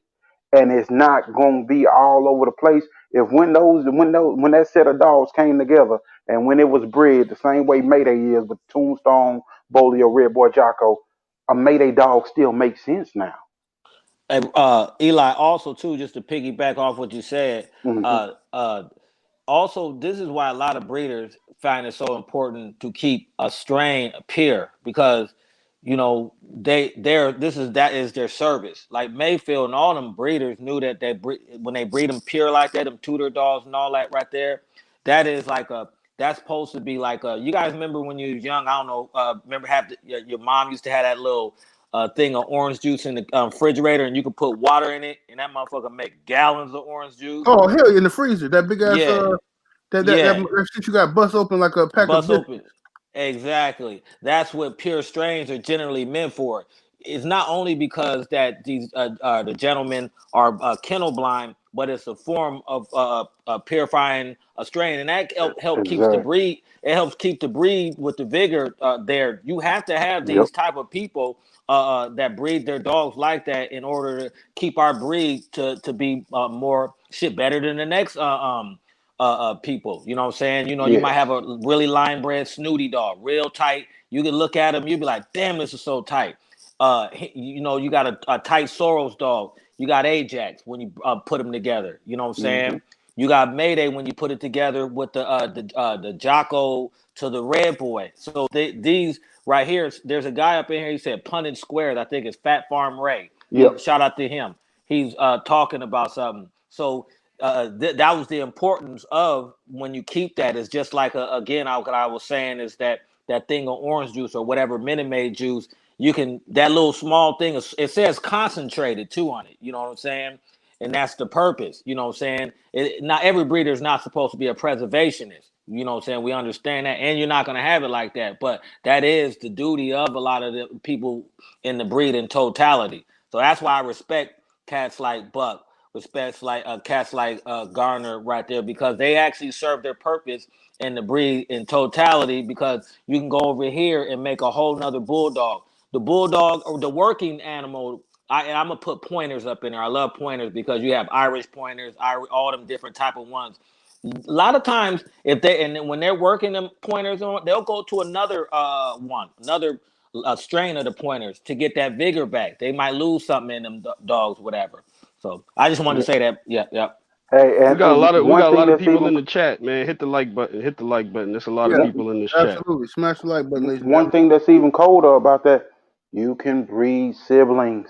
and it's not gonna be all over the place. If when that set of dogs came together and when it was bred the same way Mayday is with Tombstone, Bolio, Red Boy Jocko, a Mayday dog still makes sense now. And, Eli, also too, just to piggyback off what you said, Hmm. uh, uh, also this is why a lot of breeders find it so important to keep a strain pure because they're that is their service. Like Mayfield and all them breeders knew that when they breed them pure like that, them Tudor dogs and all that right there, that is like that's supposed to be like you guys remember when you was young? I don't know. Remember your mom used to have that little thing of orange juice in the refrigerator, and you could put water in it, and that motherfucker make gallons of orange juice. oh hell, in the freezer, that big ass Yeah, yeah, that shit you got bust open like a pack of bust biscuits. open. Exactly. That's what pure strains are generally meant for. It's not only because that these the gentlemen are kennel blind, but it's a form of purifying a strain, and that help keeps the Exactly. breed. It helps keep the breed with the vigor there. You have to have Yep. these type of people that breed their dogs like that in order to keep our breed to be more shit better than the next people. You know what I'm saying? You might Yes. have a really line bred snooty dog, real tight. You can look at him, you'd be like, damn, this is so tight. You got a tight Soros dog. You got Ajax when you put them together. You know what I'm Hmm. saying? You got Mayday when you put it together with the Jocko to the Red Boy. So these right here, there's a guy up in here. He said punted squares. I think it's Fat Farm Ray. Yep. Shout out to him. He's talking about something. So that was the importance of when you keep that. It's just like again, what I was saying is that thing of orange juice or whatever Minute Maid juice. You can that little small thing. It says concentrated too on it. You know what I'm saying? And that's the purpose. You know what I'm saying? Not every breeder is not supposed to be a preservationist. You know what I'm saying? We understand that, and you're not going to have it like that. But that is the duty of a lot of the people in the breed in totality. So that's why I respect cats like Buck, respects like cats like Garner right there, because they actually serve their purpose in the breed in totality. Because you can go over here and make a whole nother bulldog. The bulldog or the working animal. I'm gonna put pointers up in there. I love pointers because you have Irish pointers, all them different type of ones. A lot of times, if they and when they're working them pointers on, they'll go to another another strain of the pointers to get that vigor back. They might lose something in them dogs, whatever. So I just wanted to say that. Yeah, yeah. Hey, We and got a lot of one thing that's people even in the chat, man. Hit the like button. Hit the like button. There's a lot of Yeah, people in this chat. absolutely. Smash the like button, ladies and one gentlemen. thing that's even colder about that, you can breed siblings.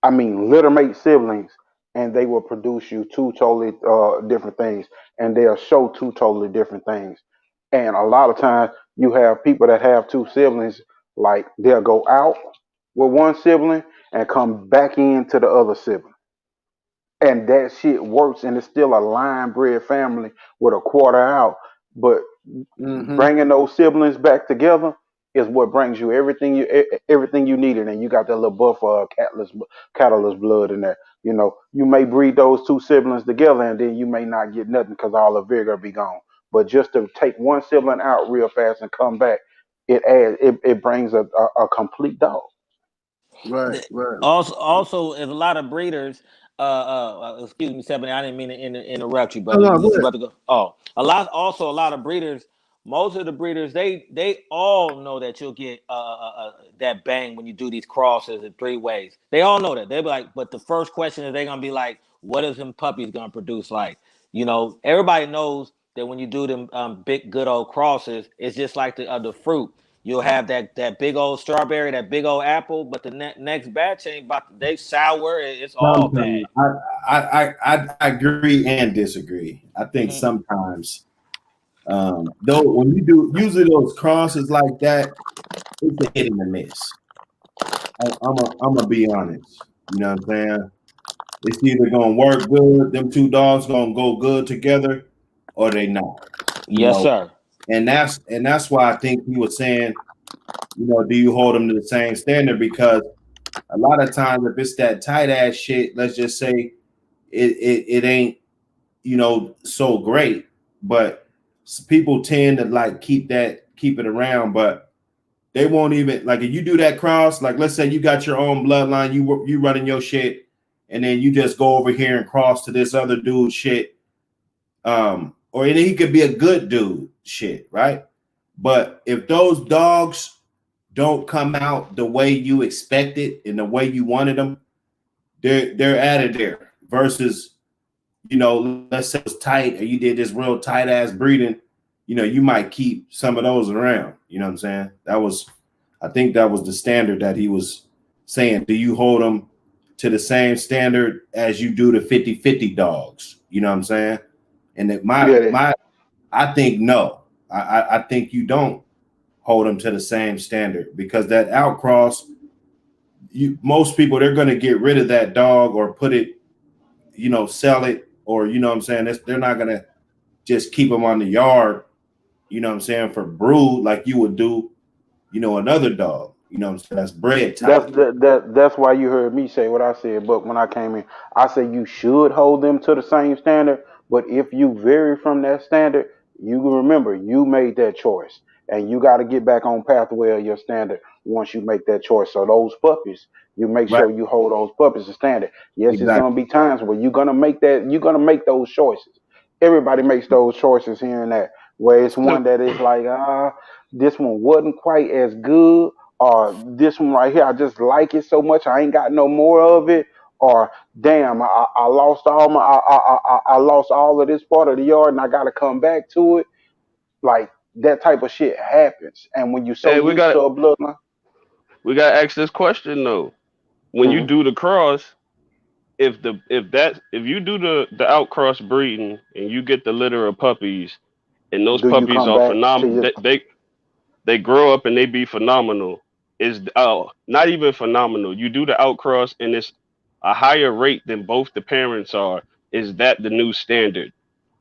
I mean, littermate siblings, and they will produce you two totally different things, and they'll show two totally different things. And a lot of times, you have people that have two siblings, like they'll go out with one sibling and come back into the other sibling, and that shit works, and it's still a line bred family with a quarter out, but Mm-hmm. bringing those siblings back together is what brings you everything you needed, and you got that little buffer of catalyst blood in there. You know, you may breed those two siblings together, and then you may not get nothing because all the vigor be gone. But just to take one sibling out real fast and come back, it brings a complete dog. Right, right. Also, if a lot of breeders, excuse me, Stephanie, I didn't mean to interrupt you, No, brother. no, go You ahead. about to go? Oh, a lot of breeders. Most of the breeders, they all know that you'll get that bang when you do these crosses in 3 ways. They all know that. They be like, but the first question is they gonna be like, what is them puppies gonna produce like? You know, everybody knows that when you do them big good old crosses, it's just like the fruit. You'll have that big old strawberry, that big old apple, but the next batch ain't about. They sour. It's all Sometimes bad. I agree and disagree. I think Hmm. sometimes though when you do usually those crosses like that, it's a hit and a miss. I'm gonna be honest. You know what I'm saying? It's either gonna work good, them two dogs gonna go good together, or they not. You Yes, know, sir. and that's why I think he was saying, you know, do you hold them to the same standard? Because a lot of times if it's that tight ass shit, let's just say it ain't, you know, so great, but people tend to like keep it around, but they won't even like if you do that cross, like let's say you got your own bloodline, you running your shit, and then you just go over here and cross to this other dude shit, or he could be a good dude shit, right? But if those dogs don't come out the way you expected and the way you wanted them, they're out of there. Versus, you know, let's say it's tight or you did this real tight ass breeding, you know, you might keep some of those around. You know what I'm saying? I think that was the standard that he was saying. Do you hold them to the same standard as you do the 50-50 dogs? You know what I'm saying? And that Yeah, I think no. I think you don't hold them to the same standard because that outcross, most people they're going to get rid of that dog or put it, you know, sell it, or you know what I'm saying. They're not going to just keep them on the yard. You know what I'm saying, for brood like you would do, you know, another dog. You know what I'm saying, that's bred That's tight. that's why you heard me say what I said. But when I came in, I said you should hold them to the same standard. But if you vary from that standard, you can remember you made that choice, and you got to get back on pathway of your standard once you make that choice. So those puppies, you make Right. sure you hold those puppies to standard. Yes, it's Exactly. gonna be times where you're gonna make that. You're gonna make those choices. Everybody makes those choices here and there. Where it's So, one that is like, this one wasn't quite as good, or this one right here, I just like it so much, I ain't got no more of it, or damn, I lost all I lost all of this part of the yard, and I got to come back to it. Like that type of shit happens, and when you're so hey, used to a bloodline, we got to ask this question though. When you hmm do the cross, if you do the outcross breeding and you get the litter of puppies and those Do you puppies come are back to phenomenal, your they grow up and they be phenomenal. Is not even phenomenal. You do the outcross and it's a higher rate than both the parents are. Is that the new standard?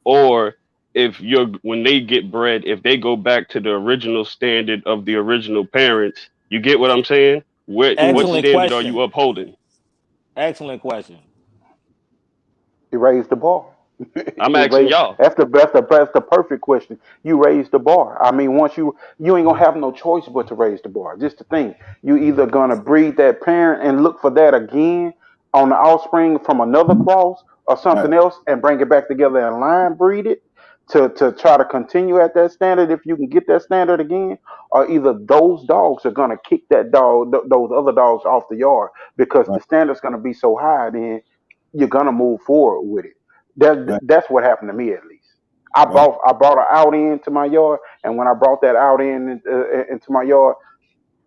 Or if you're when they get bred, if they go back to the original standard of the original parents, you get what I'm saying? What Excellent standard are you question. upholding? Excellent question. You raise the bar. I'm You asking raise y'all. that's the perfect question. You raise the bar. I mean, once you ain't gonna have no choice but to raise the bar. Just the thing. You either gonna breed that parent and look for that again on the offspring from another cross or Right. something else and bring it back together and line breed it to try to continue at that standard if you can get that standard again, or either those dogs are gonna kick that dog those other dogs off the yard because Right. the standard's gonna be so high. Then you're gonna move forward with it. Right. That's what happened to me at least. Right. I brought an out into my yard, and when I brought that out into my yard,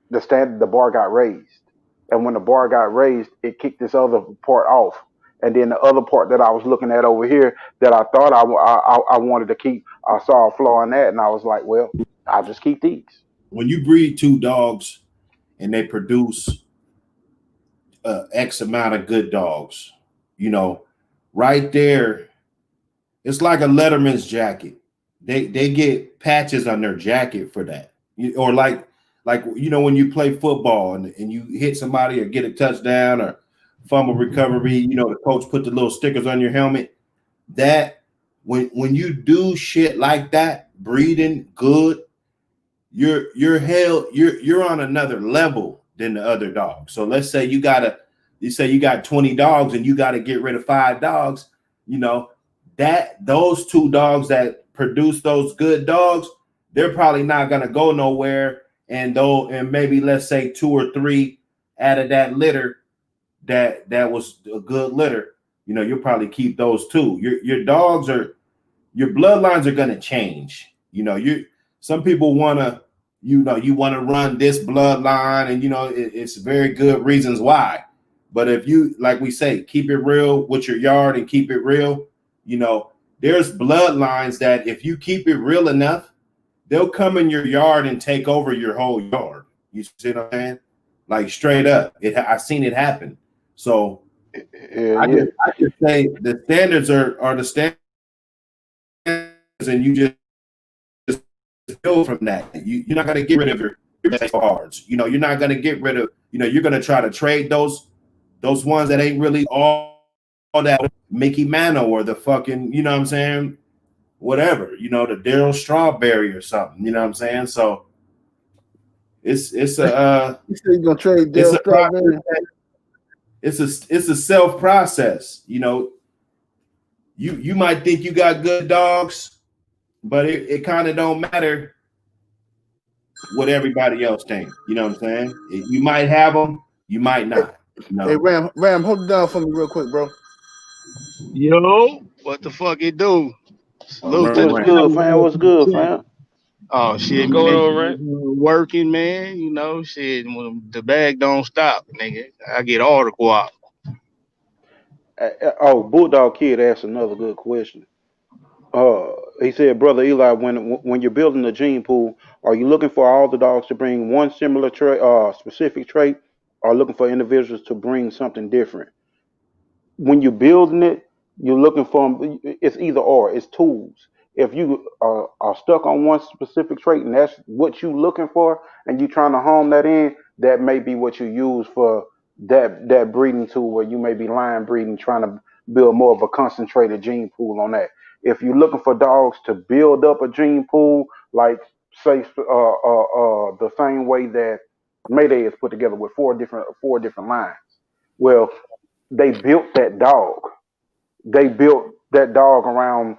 the bar got raised, and when the bar got raised, it kicked this other part off, and then the other part that I was looking at over here that I thought I wanted to keep, I saw a flaw in that, and I was like, well, I'll just keep these. When you breed two dogs and they produce X amount of good dogs, you know, right there, it's like a letterman's jacket. They get patches on their jacket for that. Or like you know when you play football and you hit somebody or get a touchdown or fumble recovery, you know the coach put the little stickers on your helmet. That when you do shit like that, breeding good, you're held you're on another level than the other dogs. So let's say you say you got 20 dogs and you got to get rid of 5 dogs, you know, that those 2 dogs that produce those good dogs, they're probably not going to go nowhere. And maybe let's say 2 or 3 out of that litter that was a good litter, you know, you'll probably keep those 2. Your dogs are your bloodlines are going to change. You know, some people want to, you know, you want to run this bloodline, and you know it's very good reasons why. But if you, like we say, keep it real with your yard and keep it real, you know, there's bloodlines that if you keep it real enough, they'll come in your yard and take over your whole yard. You see what I'm saying? Like straight up, I've seen it happen. So Hell yeah. I just say the standards are the standards, and you just build from that. You're not going to get rid of your cards. You know, you're not going to get rid of, you know, you're going to try to trade those ones that ain't really all that Mickey Mantle or the fucking, you know what I'm saying? Whatever, you know, the Daryl Strawberry or something, you know what I'm saying? So it's You said you're gonna trade it's Dale a Strawberry. it's a self process. You know, you might think you got good dogs, but it kind of don't matter what everybody else think. You know what I'm saying? You might have them, you might not. You Hey know, Ram, hold it down for me real quick, bro. Yo, what the fuck it do? Salute to the What's Ram. good, fam? panel. What's good, fam? Oh What's shit, going man. on, right? Working, man. You know, shit. When the bag don't stop, nigga. I get all the guap. Oh, Bulldog Kid asked another good question. Uh, he said, Brother Eli, when you're building a gene pool, are you looking for all the dogs to bring one similar trait, specific trait, or looking for individuals to bring something different? When you're building it, you're looking for it's either or. It's tools. If you are stuck on one specific trait and that's what you're looking for, and you're trying to hone that in, that may be what you use for that breeding tool, where you may be line breeding, trying to build more of a concentrated gene pool on that. If you're looking for dogs to build up a gene pool, like say the same way that Mayday is put together with four different lines. Well, they built that dog. They built that dog around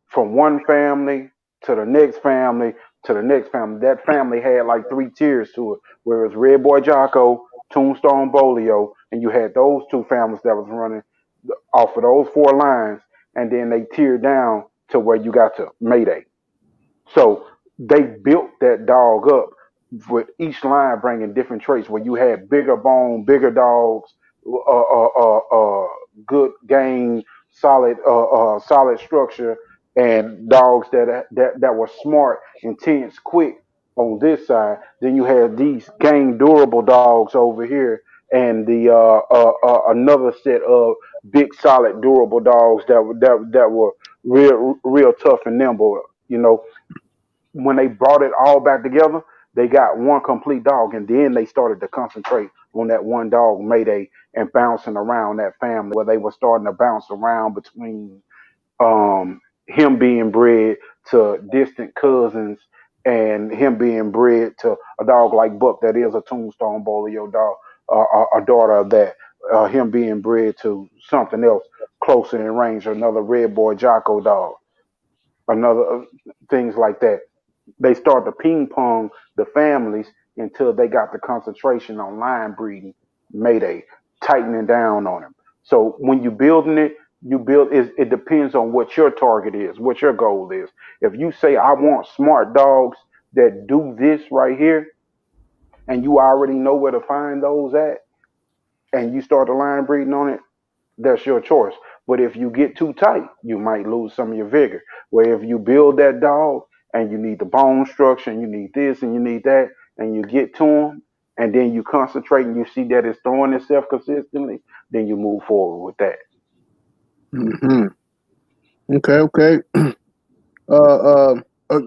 from one family to the next family to the next family. That family had like 3 tiers to it, where it was Red Boy Jocko, Tombstone Bolio, and you had those 2 families that was running off of those 4 lines, and then they tiered down to where you got to Mayday. So they built that dog up with each line bringing different traits. Where you had bigger bone, bigger dogs, good game, solid structure, and dogs that were smart, intense, quick on this side. Then you have these game durable dogs over here, and the another set of big, solid, durable dogs that were real tough and nimble. You know, when they brought it all back together, they got one complete dog, and then they started to concentrate on that one dog, Mayday, and bouncing around that family where they were starting to bounce around between him being bred to distant cousins and him being bred to a dog like Buck that is a tombstone bowler, dog, a daughter of that, him being bred to something else closer in range, another red boy Jocko dog, another things like that. They start to ping pong the families until they got the concentration on line breeding, Mayday, tightening down on them. So when you're building it, it depends on what your target is, what your goal is. If you say I want smart dogs that do this right here, and you already know where to find those at, and you start the line breeding on it, that's your choice. But if you get too tight, you might lose some of your vigor. Where if you build that dog and you need the bone structure and you need this and you need that, and you get to them, and then you concentrate and you see that it's throwing itself consistently, then you move forward with that. Mm-hmm. Okay.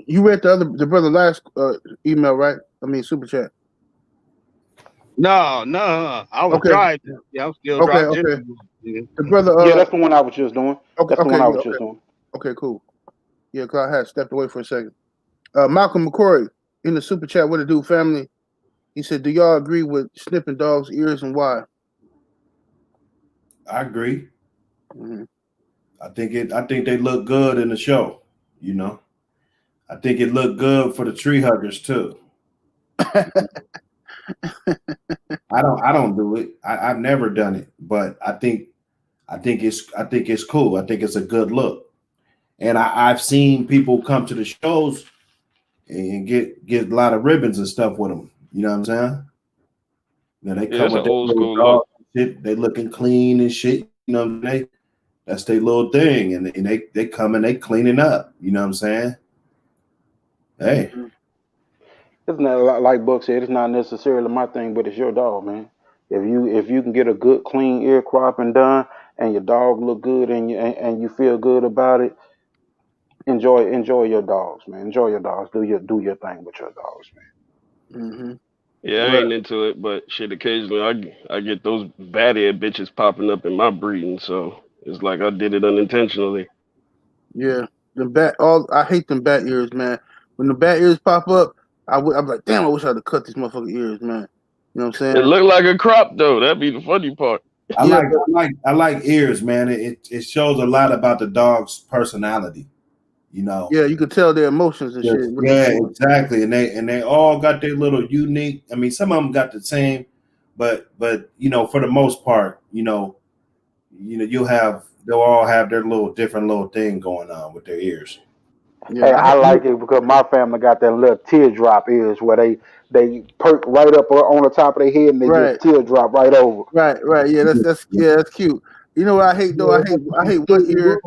You read the brother last email, right? I mean, super chat. No. I was Okay. driving. Yeah, I'm still driving. Okay. The brother. Yeah, that's the one I was just doing. That's the one I was just doing. Okay, cool. Yeah, because I had stepped away for a second. Malcolm McCory in the super chat, what it do, family? He said, "Do y'all agree with snipping dogs' ears and why?" I agree. Mm-hmm. I think they look good in the show. You know, I think it looked good for the tree huggers too. I don't do it. I've never done it, but I think it's cool. I think it's a good look, and I've seen people come to the shows and get a lot of ribbons and stuff with them. You know what I'm saying? You know, they come it's with an their old little school dog look. and shit. They looking clean and shit. You know, that's their little thing, and they come and they cleaning up. You know what I'm saying? Hey. It's not like Buck said. It's not necessarily my thing, but it's your dog, man. If you can get a good clean ear cropping done, and your dog look good, and you feel good about it, enjoy your dogs, man. Enjoy your dogs. Do your thing with your dogs, man. Mm-hmm. Yeah, I ain't into it, but shit, occasionally I get those bad ear bitches popping up in my breeding, so it's like I did it unintentionally. Yeah, I hate them bat ears, man. When the bat ears pop up, I'm like, damn, I wish I'd have cut these motherfucking ears, man. You know what I'm It saying? looked like a crop though. That'd be the funny part. I like ears, man. It shows a lot about the dog's personality. You know. Yeah, you could tell their emotions and Yes, shit. yeah, exactly. And they all got their little unique. I mean, some of them got the same, but you know, for the most part, they'll all have their little different little thing going on with their ears. Yeah, Hey, I like it because my family got that little teardrop ears where they perk right up on the top of their head and they right, just teardrop right over. right. Yeah, that's cute. You know what I hate though? I hate one ear.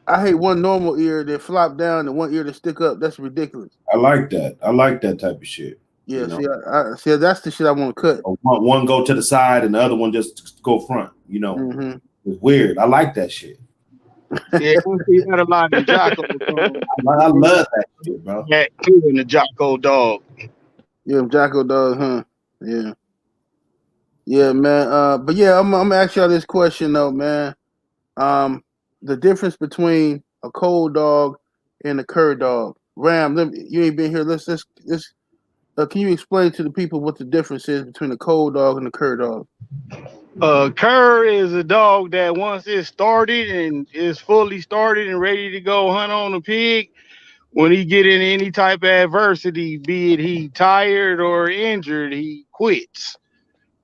I hate one normal ear that flop down and one ear that stick up. That's ridiculous. I like that. I like that type of shit. Yeah, You know? see, I see that's the shit I want to cut. One go to the side and the other one just go front. You know, Mm-hmm. it's weird. I like that shit. Yeah, we see that a lot in Jocko. I love that shit, bro. That too in the Jocko dog. Yeah, Jocko dog, huh? Yeah, man. But yeah, I'm gonna ask y'all this question though, man. The difference between a cold dog and a cur dog. Ram, you ain't been here. Let's can you explain to the people what the difference is between a cold dog and a cur dog? Cur is a dog that once it's started and is fully started and ready to go hunt on a pig, when he get in any type of adversity, be it he tired or injured, he quits.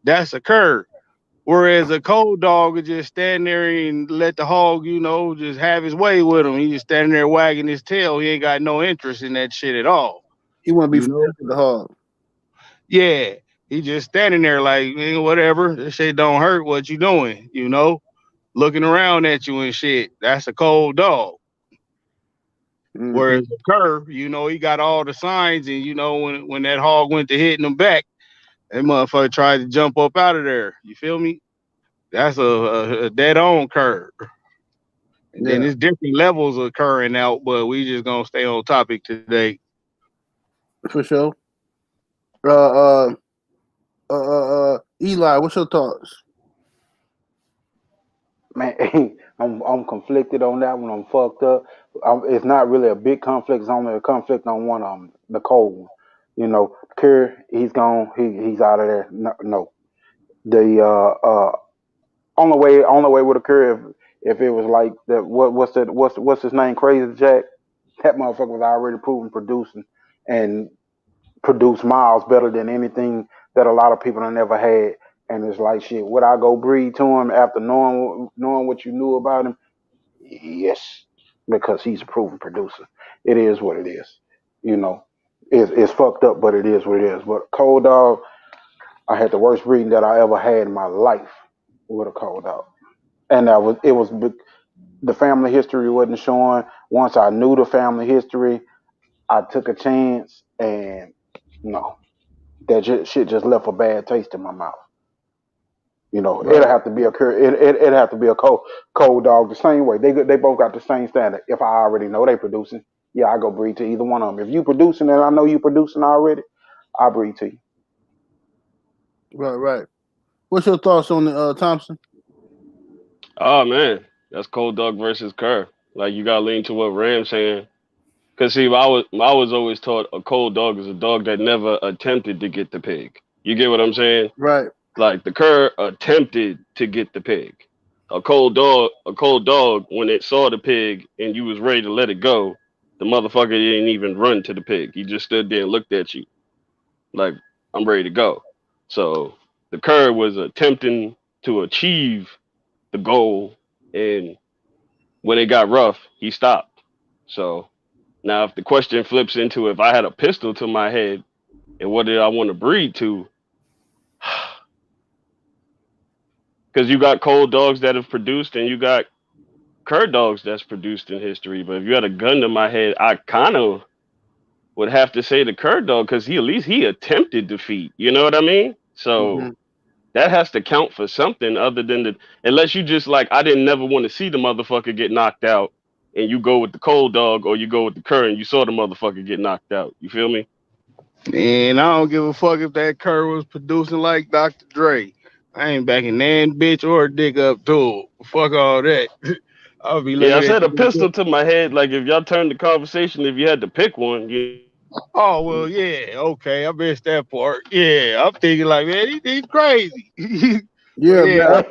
That's a cur. Whereas a cold dog would just stand there and let the hog, just have his way with him. He just standing there wagging his tail. He ain't got no interest in that shit at all. He want to be friends with the hog. Yeah. He just standing there like, man, whatever. This shit don't hurt. What you doing? You know, looking around at you and shit. That's a cold dog. Mm-hmm. Whereas a cur, you know, he got all the signs, and you know, when that hog went to hitting him back, that motherfucker tried to jump up out of there. You feel me? That's a dead on cur. And then Yeah, there's different levels of curring out, but we just gonna stay on topic today. for sure. Uh, Eli, what's your thoughts? Man, I'm conflicted on that one. I'm fucked up. It's not really a big conflict. It's only a conflict on one of them, the cold one. You know, Kerr, he's gone. He's out of there. No, no. The only way would occur if it was like the what's his name, Crazy Jack. That motherfucker was already proven producing and produced miles better than anything that a lot of people have never had. And it's like shit. Would I go breed to him after knowing what you knew about him? Yes, because he's a proven producer. It is what it is. You know, it's fucked up, but it is what it is. But cold dog, I had the worst breeding that I ever had in my life with a cold dog, and that was it was the family history wasn't showing. Once I knew the family history, I took a chance, and no, shit just left a bad taste in my mouth. You know, it'll Right. have to be it'd have to be a cold dog the same way. They both got the same standard. If I already know they producing, yeah, I go breed to either one of them. If you producing and I know you producing already, I breed to you. Right, right. What's your thoughts on the Thompson? Oh man, that's cold dog versus cur. Like you gotta lean to what Ram's saying. Cause see, I was always taught a cold dog is a dog that never attempted to get the pig. You get what I'm saying? Right. Like the cur attempted to get the pig. A cold dog, when it saw the pig and you was ready to let it go, the motherfucker didn't even run to the pig. He just stood there and looked at you like, I'm ready to go. So the cur was attempting to achieve the goal, and when it got rough, he stopped. So now, if the question flips into if I had a pistol to my head and what did I want to breed to, because you got cold dogs that have produced and you got cur dogs that's produced in history. But if you had a gun to my head, I kind of would have to say the cur dog because he at least he attempted defeat. You know what I mean? Mm-hmm. So that has to count for something other than the unless you just like I didn't never want to see the motherfucker get knocked out and you go with the cold dog or you go with the cur and you saw the motherfucker get knocked out. You feel me? And I don't give a fuck if that cur was producing like Dr. Dre. I ain't backing nan bitch or a dick up to it. Fuck all that. I'll be Yeah, I looking at said a you. pistol to my head. Like if y'all turned the conversation, if you had to pick one, Oh well, yeah, okay, I missed that part. Yeah, I'm thinking like, man, he's crazy. But Yeah, yeah, man.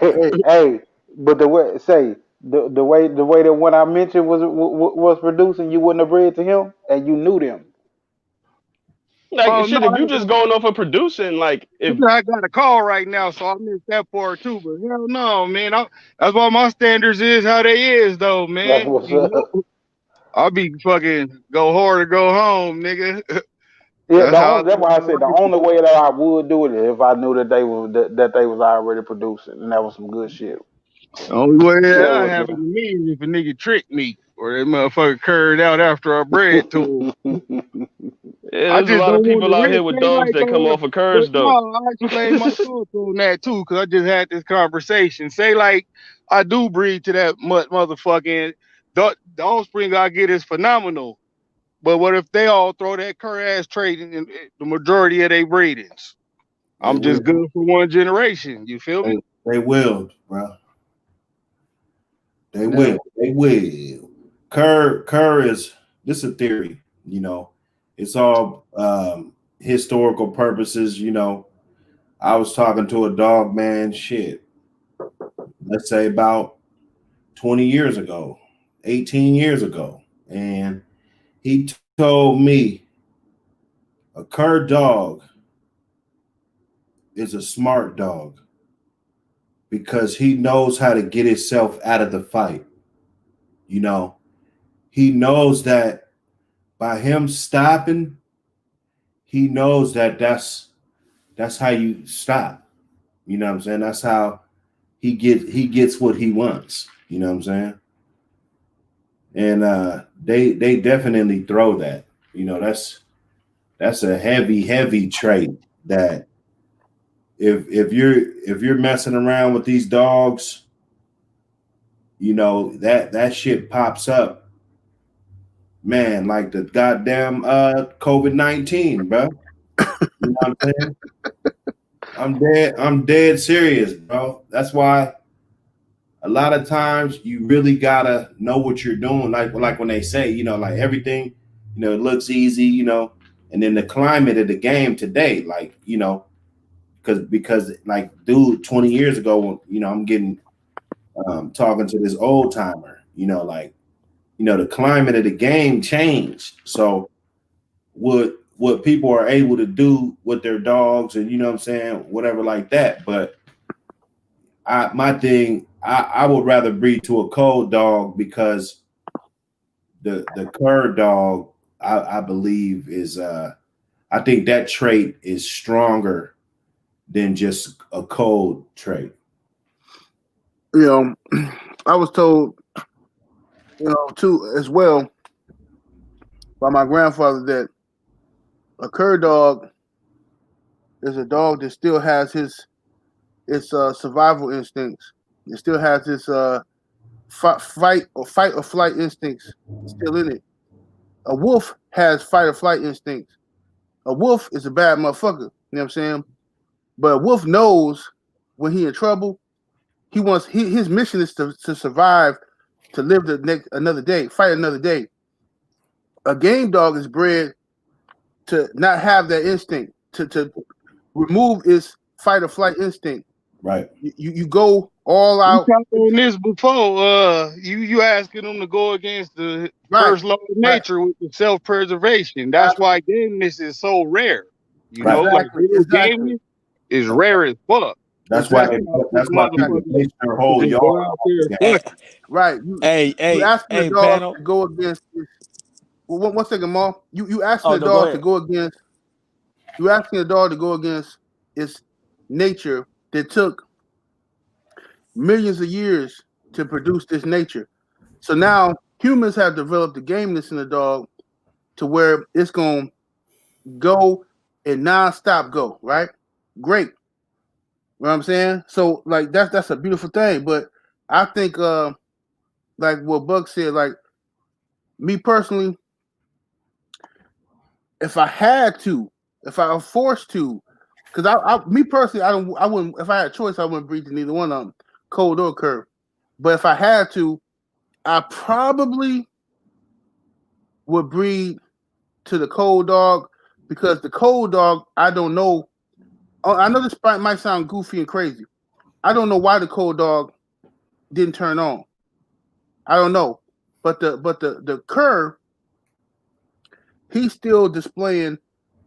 Hey, Hey, hey, but the way say the way that what I mentioned was producing, you wouldn't have bred to him, and you knew them. like oh no, shit. If you just going off of producing, like if I got a call right now, so I missed that part too. But hell no, man, that's why my standards is how they is though, That's man. what's You up. know, I'll be fucking go hard or go home, nigga. Yeah, That's how I that's live why I my said the life. only way that I would do it is if I knew that they was already producing, and that was some good shit. The only way Yeah, that what's happen to me is if a nigga tricked me or that motherfucker curved out after I bred to him. up? yeah, I there's a just lot of don't want people to out really here with say dogs like, that come off of but curs though. no, I explain my thoughts on that too, because I just had this conversation. Say like I do breed to that motherfucking the offspring I get is phenomenal. But what if they all throw that cur ass trait in the majority of their breedings? They I'm just will. good for one generation. You feel They, me? they will, bro. They yeah. will. They will. Kerr is this is a theory, you know. It's all historical purposes, you know. I was talking to a dog man, shit, let's say about 20 years ago, 18 years ago. And he told me a cur dog is a smart dog because he knows how to get himself out of the fight. You know, he knows that by him stopping, he knows that that's that's how you stop. You know what I'm saying? That's how he gets what he wants. You know what I'm saying? And they definitely throw that. You know, that's a heavy trait that if you're messing around with these dogs, you know, that shit pops up, man, like the goddamn COVID-19, bro. You know what I'm saying? I'm dead serious, bro. That's why a lot of times you really gotta know what you're doing. Like when they say, you know, like everything, you know, it looks easy, you know, and then the climate of the game today, like, you know, because like, dude, 20 years ago, you know, I'm getting talking to this old timer, you know, like, you know, the climate of the game changed. So what people are able to do with their dogs, and you know what I'm saying, whatever like that. But I would rather breed to a cold dog because the cur dog, I believe is I think that trait is stronger than just a cold trait. You know, I was told, you know, too as well by my grandfather that a cur dog is a dog that still has its survival instincts. It still has its fight or flight instincts still in it. A wolf has fight or flight instincts. A wolf is a bad motherfucker. You know what I'm saying? But a wolf knows when he in trouble. He wants his mission is to survive, to live another day, fight another day. A game dog is bred to not have that instinct, to remove its fight or flight instinct. Right. You go all We out. talked on this before. You asking them to go against the first law of nature with the self-preservation. That's why gameness is so rare. You know, like real gameness is rare as fuck. That's why people place their whole yard out there. Right. You asking the dog panel. to go against this. Well, one second, Mom. You asking the no, dog to go against. You asking the dog to go against its nature that took millions of years to produce this nature. So now humans have developed the gameness in the dog to where it's gonna go and non-stop go, right? Great. You know what I'm saying? So like that's a beautiful thing. But I think like what Buck said, like me personally, if I had to, if I was forced to, because me personally, I wouldn't. If I had a choice, I wouldn't breed to neither one of them, cold or curve. But if I had to, I probably would breed to the cold dog because the cold dog, I don't know. I know this might sound goofy and crazy. I don't know why the cold dog didn't turn on. I don't know, but the cur, he's still displaying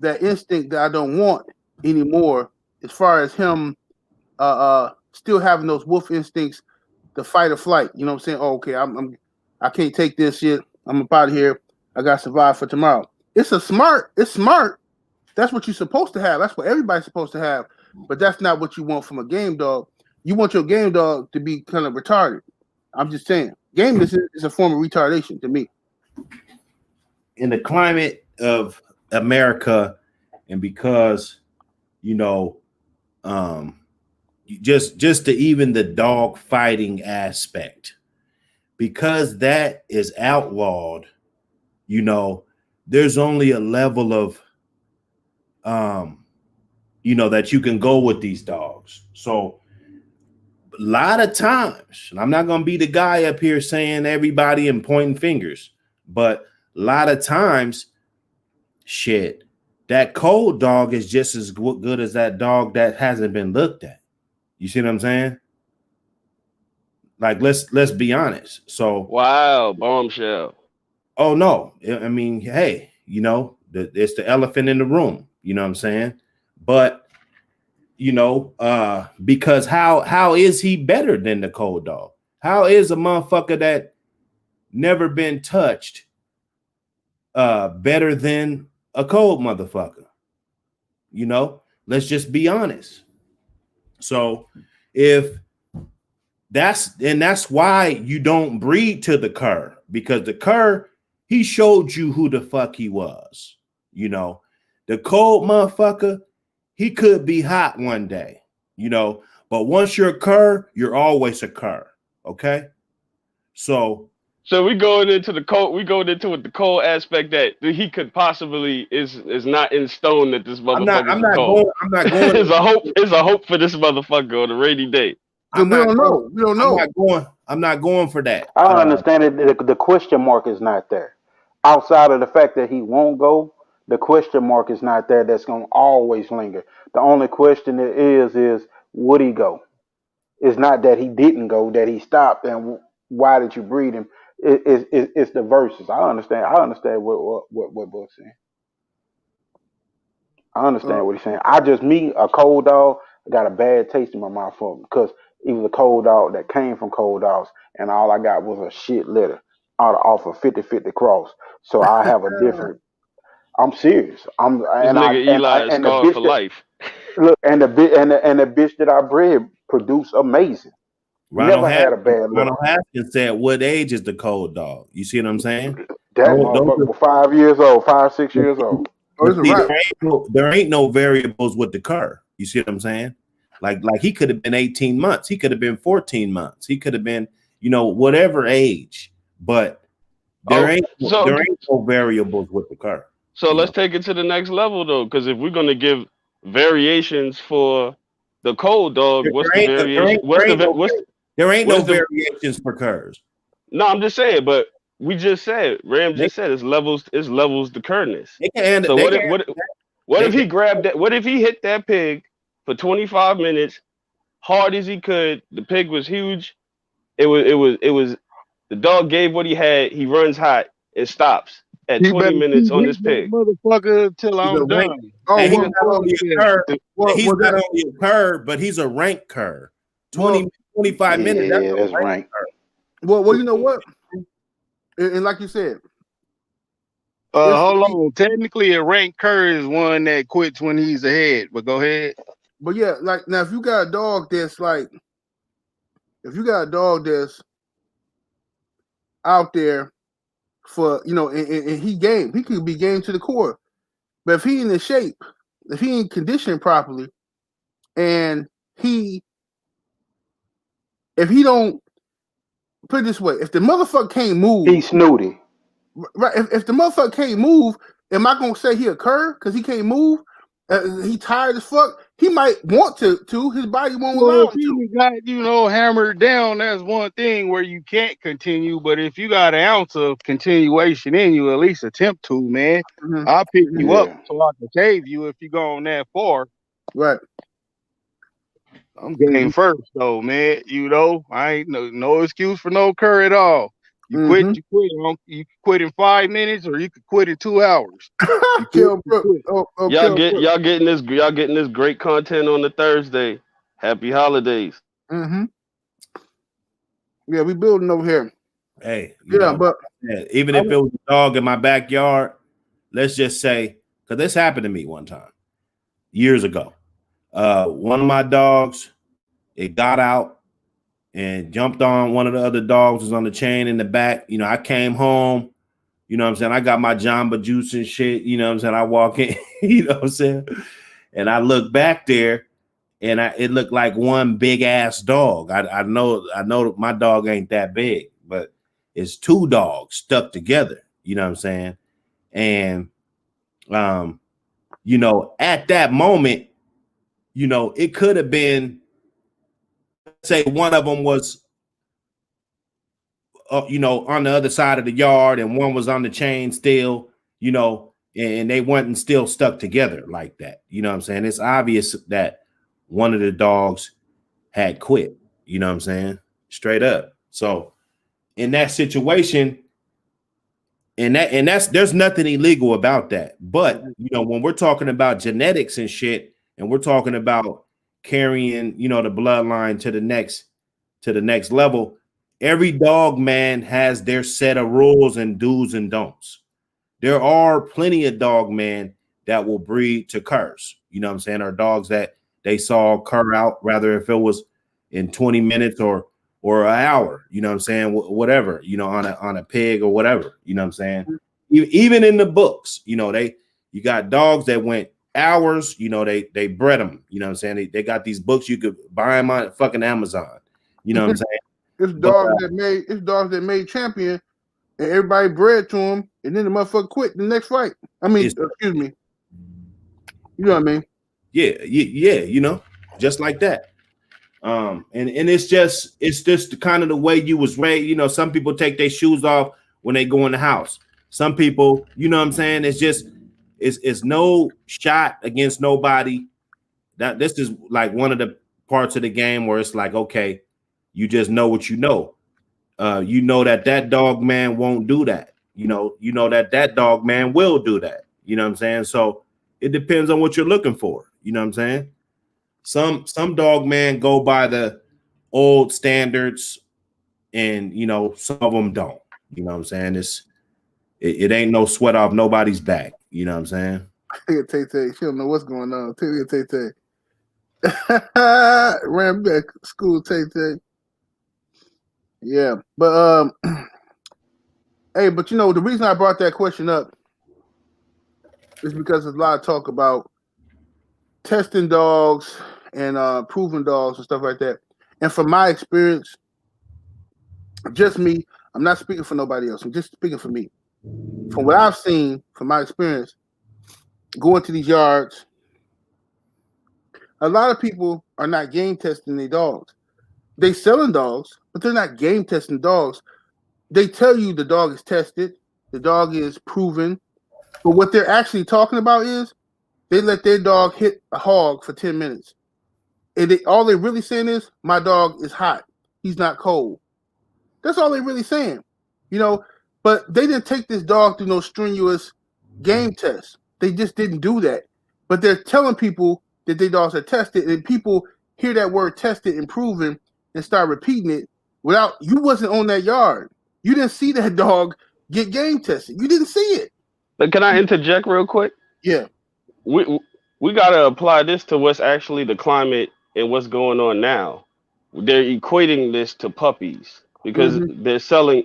that instinct that I don't want anymore. As far as him, still having those wolf instincts, the fight or flight. You know what I'm saying? Oh, okay, I can't take this shit. I'm up out of here. I got to survive for tomorrow. It's smart. That's what you're supposed to have. That's what everybody's supposed to have. But that's not what you want from a game dog. You want your game dog to be kind of retarded. I'm just saying. Gameness is a form of retardation to me. In the climate of America, and because, you know, just to even the dog fighting aspect, because that is outlawed, you know, there's only a level of you know, that you can go with these dogs. So a lot of times, and I'm not going to be the guy up here saying everybody and pointing fingers, but a lot of times, shit, that cold dog is just as good as that dog that hasn't been looked at. You see what I'm saying? Like, let's be honest. So wow, bombshell. Oh no, I mean, hey, you know, it's the elephant in the room. You know what I'm saying? But you know, because how is he better than the cold dog? How is a motherfucker that never been touched better than a cold motherfucker? You know, Let's just be honest. So if that's why you don't breed to the cur, because the cur, he showed you who the fuck he was. You know, the cold motherfucker, he could be hot one day, you know, but once you're a cur, you're always a cur. Okay. So we going into the cold. We going into it the cold aspect that he could possibly is not in stone that this motherfucker's a cold. I'm not going. There's a hope. There's a hope for this motherfucker on a rainy day. We don't know. We don't know. I'm not going for that. I understand it. The question mark is not there. Outside of the fact that he won't go, the question mark is not there. That's going to always linger. The only question is would he go? It's not that he didn't go, that he stopped, and why did you breed him? It's the verses. I understand. I understand what Buck's saying. I understand what he's saying. Me, a cold dog, got a bad taste in my mouth for him because he was a cold dog that came from cold dogs, and all I got was a shit litter off a 50-50 cross. So I have a different. I'm serious. Eli is scarred for life. Look, and the bitch that I bred produced amazing. Never had a bad look. Ronald Haskins said, "What age is the cold dog?" You see what I'm saying? That motherfucker was 5 years old, 5, 6 years old. There ain't no variables with the cur. You see what I'm saying? Like he could have been 18 months. He could have been 14 months. He could have been, whatever age. But there ain't no variables with the cur. So let's take it to the next level though, because if we're gonna give variations for the cold dog, what's the variation? There ain't no variations for curs. No, I'm just saying, but we just said, Ram just said it's levels to curness. So what if he grabbed that? What if he hit that pig for 25 minutes, hard as he could? The pig was huge. It was the dog gave what he had. He runs hot and stops at 20 minutes on this pig. Motherfucker, till I'm done. He's not only a cur, but he's a rank cur. 25 minutes. That's rank. Well, you know what? And like you said, hold on. Technically, a rank cur is one that quits when he's ahead. But go ahead. But yeah, like now, if you got a dog that's out there for and he could be game to the core. But if he in the shape, if he ain't conditioned properly, and if he don't put it this way, if the motherfucker can't move, he's snooty. Right? If the motherfucker can't move, am I gonna say he a cur because he can't move? He tired as fuck. He might want to. His body won't allow him to. If you got hammered down, that's one thing where you can't continue. But if you got an ounce of continuation in you, at least attempt to, man. Mm-hmm. I'll pick you up so I can save you if you go on that far. Right. I'm game first though, man. I ain't no excuse for no cur at all. You quit. You quit. You quit in 5 minutes, or you could quit in 2 hours. Y'all getting this great content on the Thursday. Happy holidays. Mm-hmm. Yeah, we building over here. Hey, but even if it was a dog in my backyard, let's just say, because this happened to me one time years ago. One of my dogs, it got out and jumped on one of the other dogs, was on the chain in the back. I came home, I got my Jamba juice and shit, I walk in, and I look back there and it looked like one big ass dog. I know my dog ain't that big, but it's 2 dogs stuck together, and at that moment, it could have been, say one of them was, on the other side of the yard and one was on the chain still, and they weren't still stuck together like that. It's obvious that one of the dogs had quit, straight up. So in that situation, that's there's nothing illegal about that. But, when we're talking about genetics and shit, and we're talking about carrying, the bloodline to the next level, every dog man has their set of rules and do's and don'ts. There are plenty of dog men that will breed to curs. you know what I'm saying, or dogs that they saw occur out, rather if it was in 20 minutes or an hour, you know what I'm saying, whatever, you know, on a pig or whatever, you know what I'm saying. Even in the books, you know, you got dogs that went hours, you know, they bred them, you know what I'm saying. They got these books, you could buy them on fucking Amazon, you know what I'm saying. It's dogs that made champion, and everybody bred to him, and then the motherfucker quit the next fight. I mean, excuse me. You know what I mean? Yeah, you know, just like that. And it's just the kind of the way you was raised. You know, some people take their shoes off when they go in the house. Some people, you know what I'm saying? It's just it's no shot against nobody. That this is like one of the parts of the game where it's like, okay, you just know what you know. You know that dog man won't do that. You know that dog man will do that. You know what I'm saying? So it depends on what you're looking for. You know what I'm saying? Some dog man go by the old standards, and you know some of them don't. You know what I'm saying? It ain't no sweat off nobody's back. You know what I'm saying? Tay, she don't know what's going on. Tay. Ran back school, Tay. Yeah, but hey, but you know the reason I brought that question up is because there's a lot of talk about testing dogs and proving dogs and stuff like that. And from my experience, just me, I'm not speaking for nobody else. I'm just speaking for me. From what I've seen, from my experience, going to these yards, a lot of people are not game testing their dogs. They selling dogs, but they're not game testing dogs. They tell you the dog is tested, the dog is proven, but what they're actually talking about is they let their dog hit a hog for 10 minutes. And all they're really saying is, my dog is hot. He's not cold. That's all they're really saying. You know, but they didn't take this dog through no strenuous game test. They just didn't do that. But they're telling people that their dogs are tested, and people hear that word tested and proven and start repeating it without, you wasn't on that yard. You didn't see that dog get game tested. You didn't see it. But can I interject real quick? Yeah. We gotta apply this to what's actually the climate and what's going on now. They're equating this to puppies because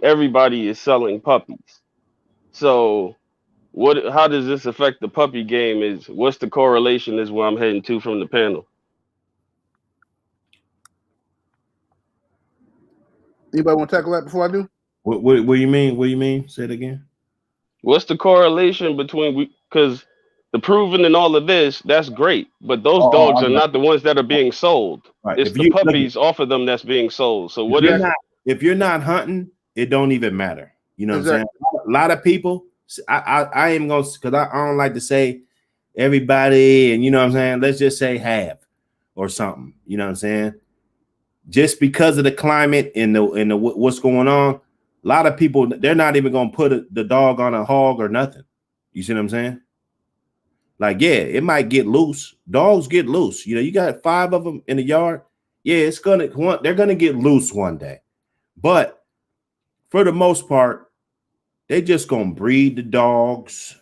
everybody is selling puppies. So how does this affect the puppy game? What's the correlation is where I'm heading to from the panel. Anybody want to tackle that before I do? What do you mean? What do you mean? Say it again. What's the correlation between, because the proven and all of this, that's great, but those dogs are not the ones that are being sold. Right. It's the puppies off of them that's being sold. So if you're not hunting, it don't even matter. You know what I'm saying? A lot of people, I am going to, because I don't like to say everybody, and you know what I'm saying? Let's just say half or something. You know what I'm saying? Just because of the climate and the what's going on, a lot of people, they're not even going to put the dog on a hog or nothing. You see what I'm saying? Like, yeah, it might get loose. Dogs get loose. You know, you got 5 of them in the yard. Yeah, they're going to get loose one day. But for the most part, they just going to breed the dogs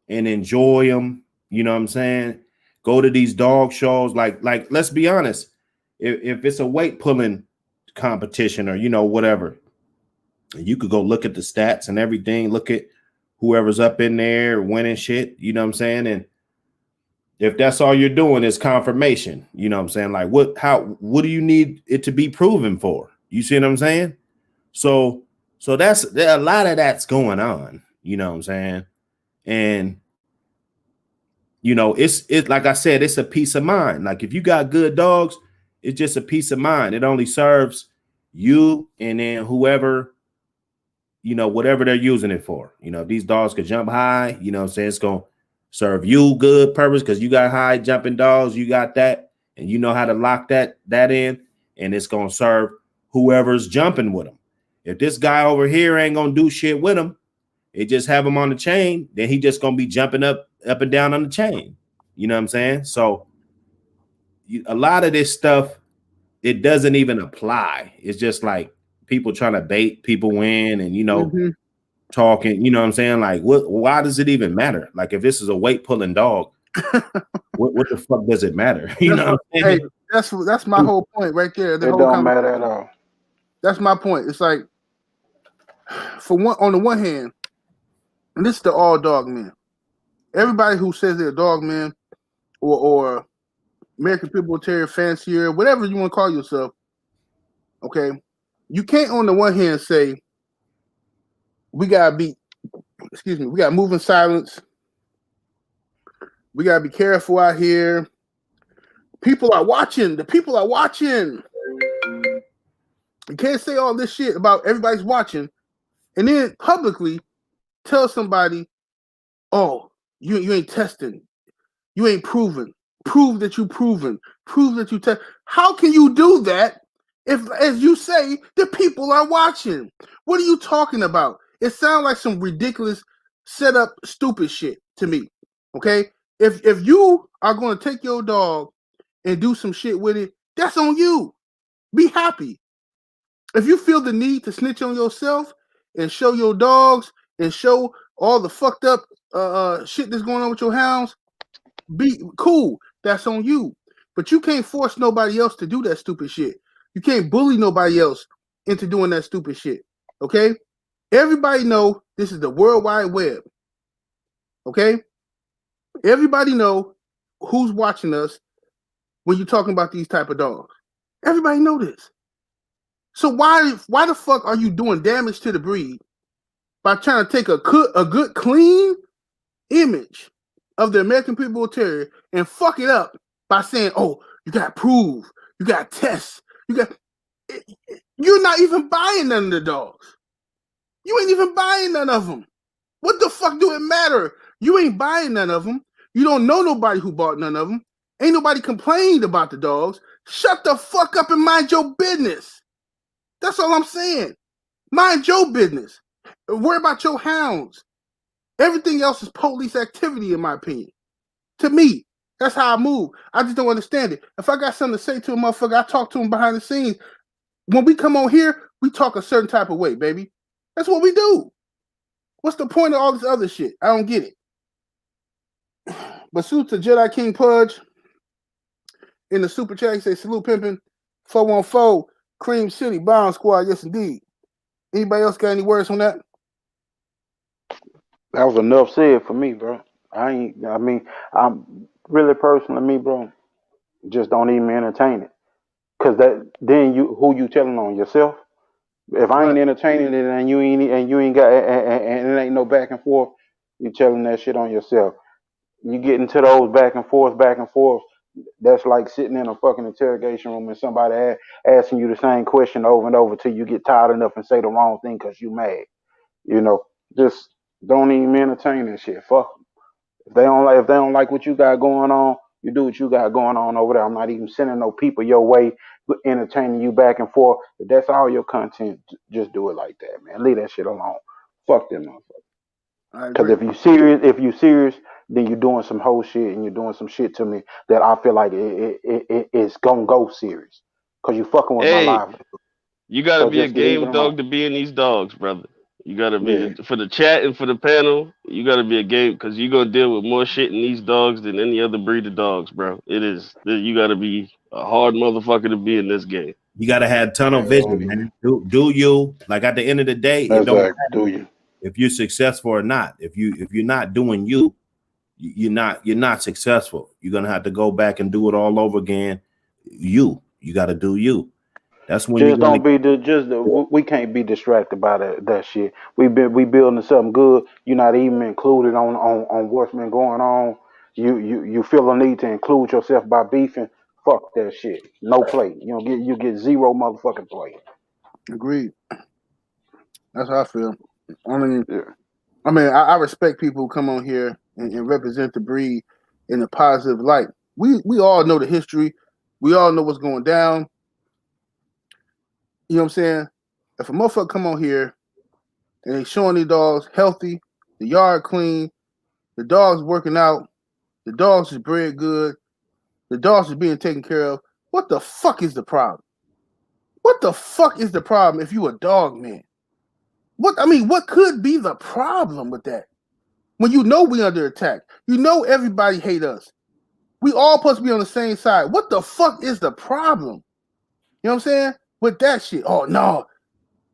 and enjoy them. You know what I'm saying? Go to these dog shows. Like let's be honest. If it's a weight pulling competition or, you know, whatever, you could go look at the stats and everything. Look at whoever's up in there winning shit. You know what I'm saying? And if that's all you're doing is confirmation, you know what I'm saying? Like what do you need it to be proven for? You see what I'm saying? So there a lot of that's going on, you know what I'm saying? And you know, it's like I said, it's a peace of mind. Like if you got good dogs, it's just a peace of mind. It only serves you and then whoever, you know, whatever they're using it for. You know, if these dogs could jump high, you know what I'm saying? It's going to serve you good purpose because you got high jumping dogs. You got that, and you know how to lock that in, and it's going to serve whoever's jumping with them. If this guy over here ain't going to do shit with him, it just have him on the chain, then he just going to be jumping up and down on the chain. You know what I'm saying? So a lot of this stuff, it doesn't even apply. It's just like people trying to bait people in and, you know, talking, you know what I'm saying? Like, why does it even matter? Like, if this is a weight pulling dog, What the fuck does it matter? You know what I'm saying? Hey, that's my whole point right there. It don't matter at all. That's my point. It's like, on the one hand, and this is the all dog man. Everybody who says they're a dog man or American Pit Bull Terrier fancier, whatever you want to call yourself, okay, you can't on the one hand say we gotta move in silence. We gotta be careful out here. People are watching. The people are watching. You can't say all this shit about everybody's watching, and then publicly tell somebody, "Oh, you ain't testing. You ain't proven. Prove that you proven. Prove that you test." How can you do that if, as you say, the people are watching? What are you talking about? It sounds like some ridiculous, set up, stupid shit to me. Okay, if you are going to take your dog and do some shit with it, that's on you. Be happy. If you feel the need to snitch on yourself and show your dogs and show all the fucked up shit that's going on with your hounds, be cool. That's on you. But you can't force nobody else to do that stupid shit. You can't bully nobody else into doing that stupid shit. Okay? Everybody know this is the World Wide Web. Okay? Everybody know who's watching us when you're talking about these type of dogs. Everybody know this. So why the fuck are you doing damage to the breed by trying to take a good clean image of the American Pit Bull Terrier and fuck it up by saying, "Oh, you got to prove, you got to test, you're not even buying none of the dogs. You ain't even buying none of them. What the fuck do it matter? You ain't buying none of them. You don't know nobody who bought none of them. Ain't nobody complained about the dogs. Shut the fuck up and mind your business. That's all I'm saying. Mind your business. Worry about your hounds. Everything else is police activity, in my opinion. To me, that's how I move. I just don't understand it. If I got something to say to a motherfucker, I talk to him behind the scenes. When we come on here, we talk a certain type of way, baby. That's what we do. What's the point of all this other shit? I don't get it. But salute to Jedi King Pudge in the super chat. He say salute pimping 414 Cream City Bomb Squad. Yes, indeed. Anybody else got any words on that? That was enough said for me, bro. I'm really personally, me, bro, just don't even entertain it. Cause then who you telling on yourself? If I ain't entertaining it and you ain't got and it ain't no back and forth, you telling that shit on yourself. You get into those back and forth. That's like sitting in a fucking interrogation room and somebody asking you the same question over and over till you get tired enough and say the wrong thing because you mad. You know, just don't even entertain that shit. Fuck 'em. If they don't like what you got going on, you do what you got going on over there. I'm not even sending no people your way, entertaining you back and forth. If that's all your content, just do it like that, man. Leave that shit alone. Fuck them motherfuckers. Because if you serious, then you're doing some whole shit and you're doing some shit to me that I feel like it's gonna go serious. Because you fucking with my life. You gotta So be a just leave it game alone. dog to be in these dogs, brother. You gotta be for the chat and for the panel. You gotta be a game because you gonna deal with more shit in these dogs than any other breed of dogs, bro. You gotta be a hard motherfucker to be in this game. You gotta have tunnel vision, man. Do you like at the end of the day? It don't matter do you if you're successful or not. If you're not doing you're not successful. You're gonna have to go back and do it all over again. You got to do you. That's when just don't be we can't be distracted by that shit. We building something good. You're not even included on what's been going on. You feel a need to include yourself by beefing. Fuck that shit. No play. You get zero motherfucking play. Agreed. That's how I feel. I respect people who come on here and represent the breed in a positive light. We all know the history. We all know what's going down. You know what I'm saying? If a motherfucker come on here and they showing these dogs healthy, the yard clean, the dogs working out, the dogs is bred good, the dogs is being taken care of, what the fuck is the problem? What the fuck is the problem if you a dog man? What could be the problem with that? when you know we under attack? You know everybody hate us. We all supposed to be on the same side. What the fuck is the problem? You know what I'm saying? With that shit. Oh no.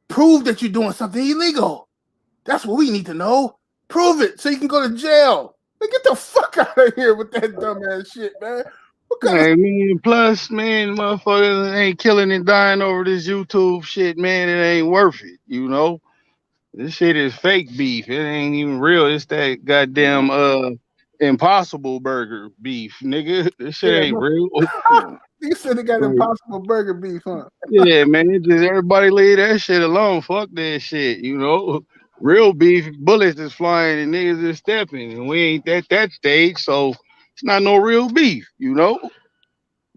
Prove that you're doing something illegal. That's what we need to know. Prove it so you can go to jail. Man, get the fuck out of here with that dumbass shit, man. What kind of Man, plus, man, motherfuckers ain't killing and dying over this YouTube shit, man. It ain't worth it, you know. This shit is fake beef. It ain't even real. It's that goddamn Impossible Burger beef, nigga. This shit ain't real. You said they got Like, Impossible Burger beef, huh? yeah, man. It just everybody leave that shit alone. Fuck that shit, you know. Real beef, bullets is flying and niggas is stepping, and we ain't at that stage, so it's not no real beef, you know.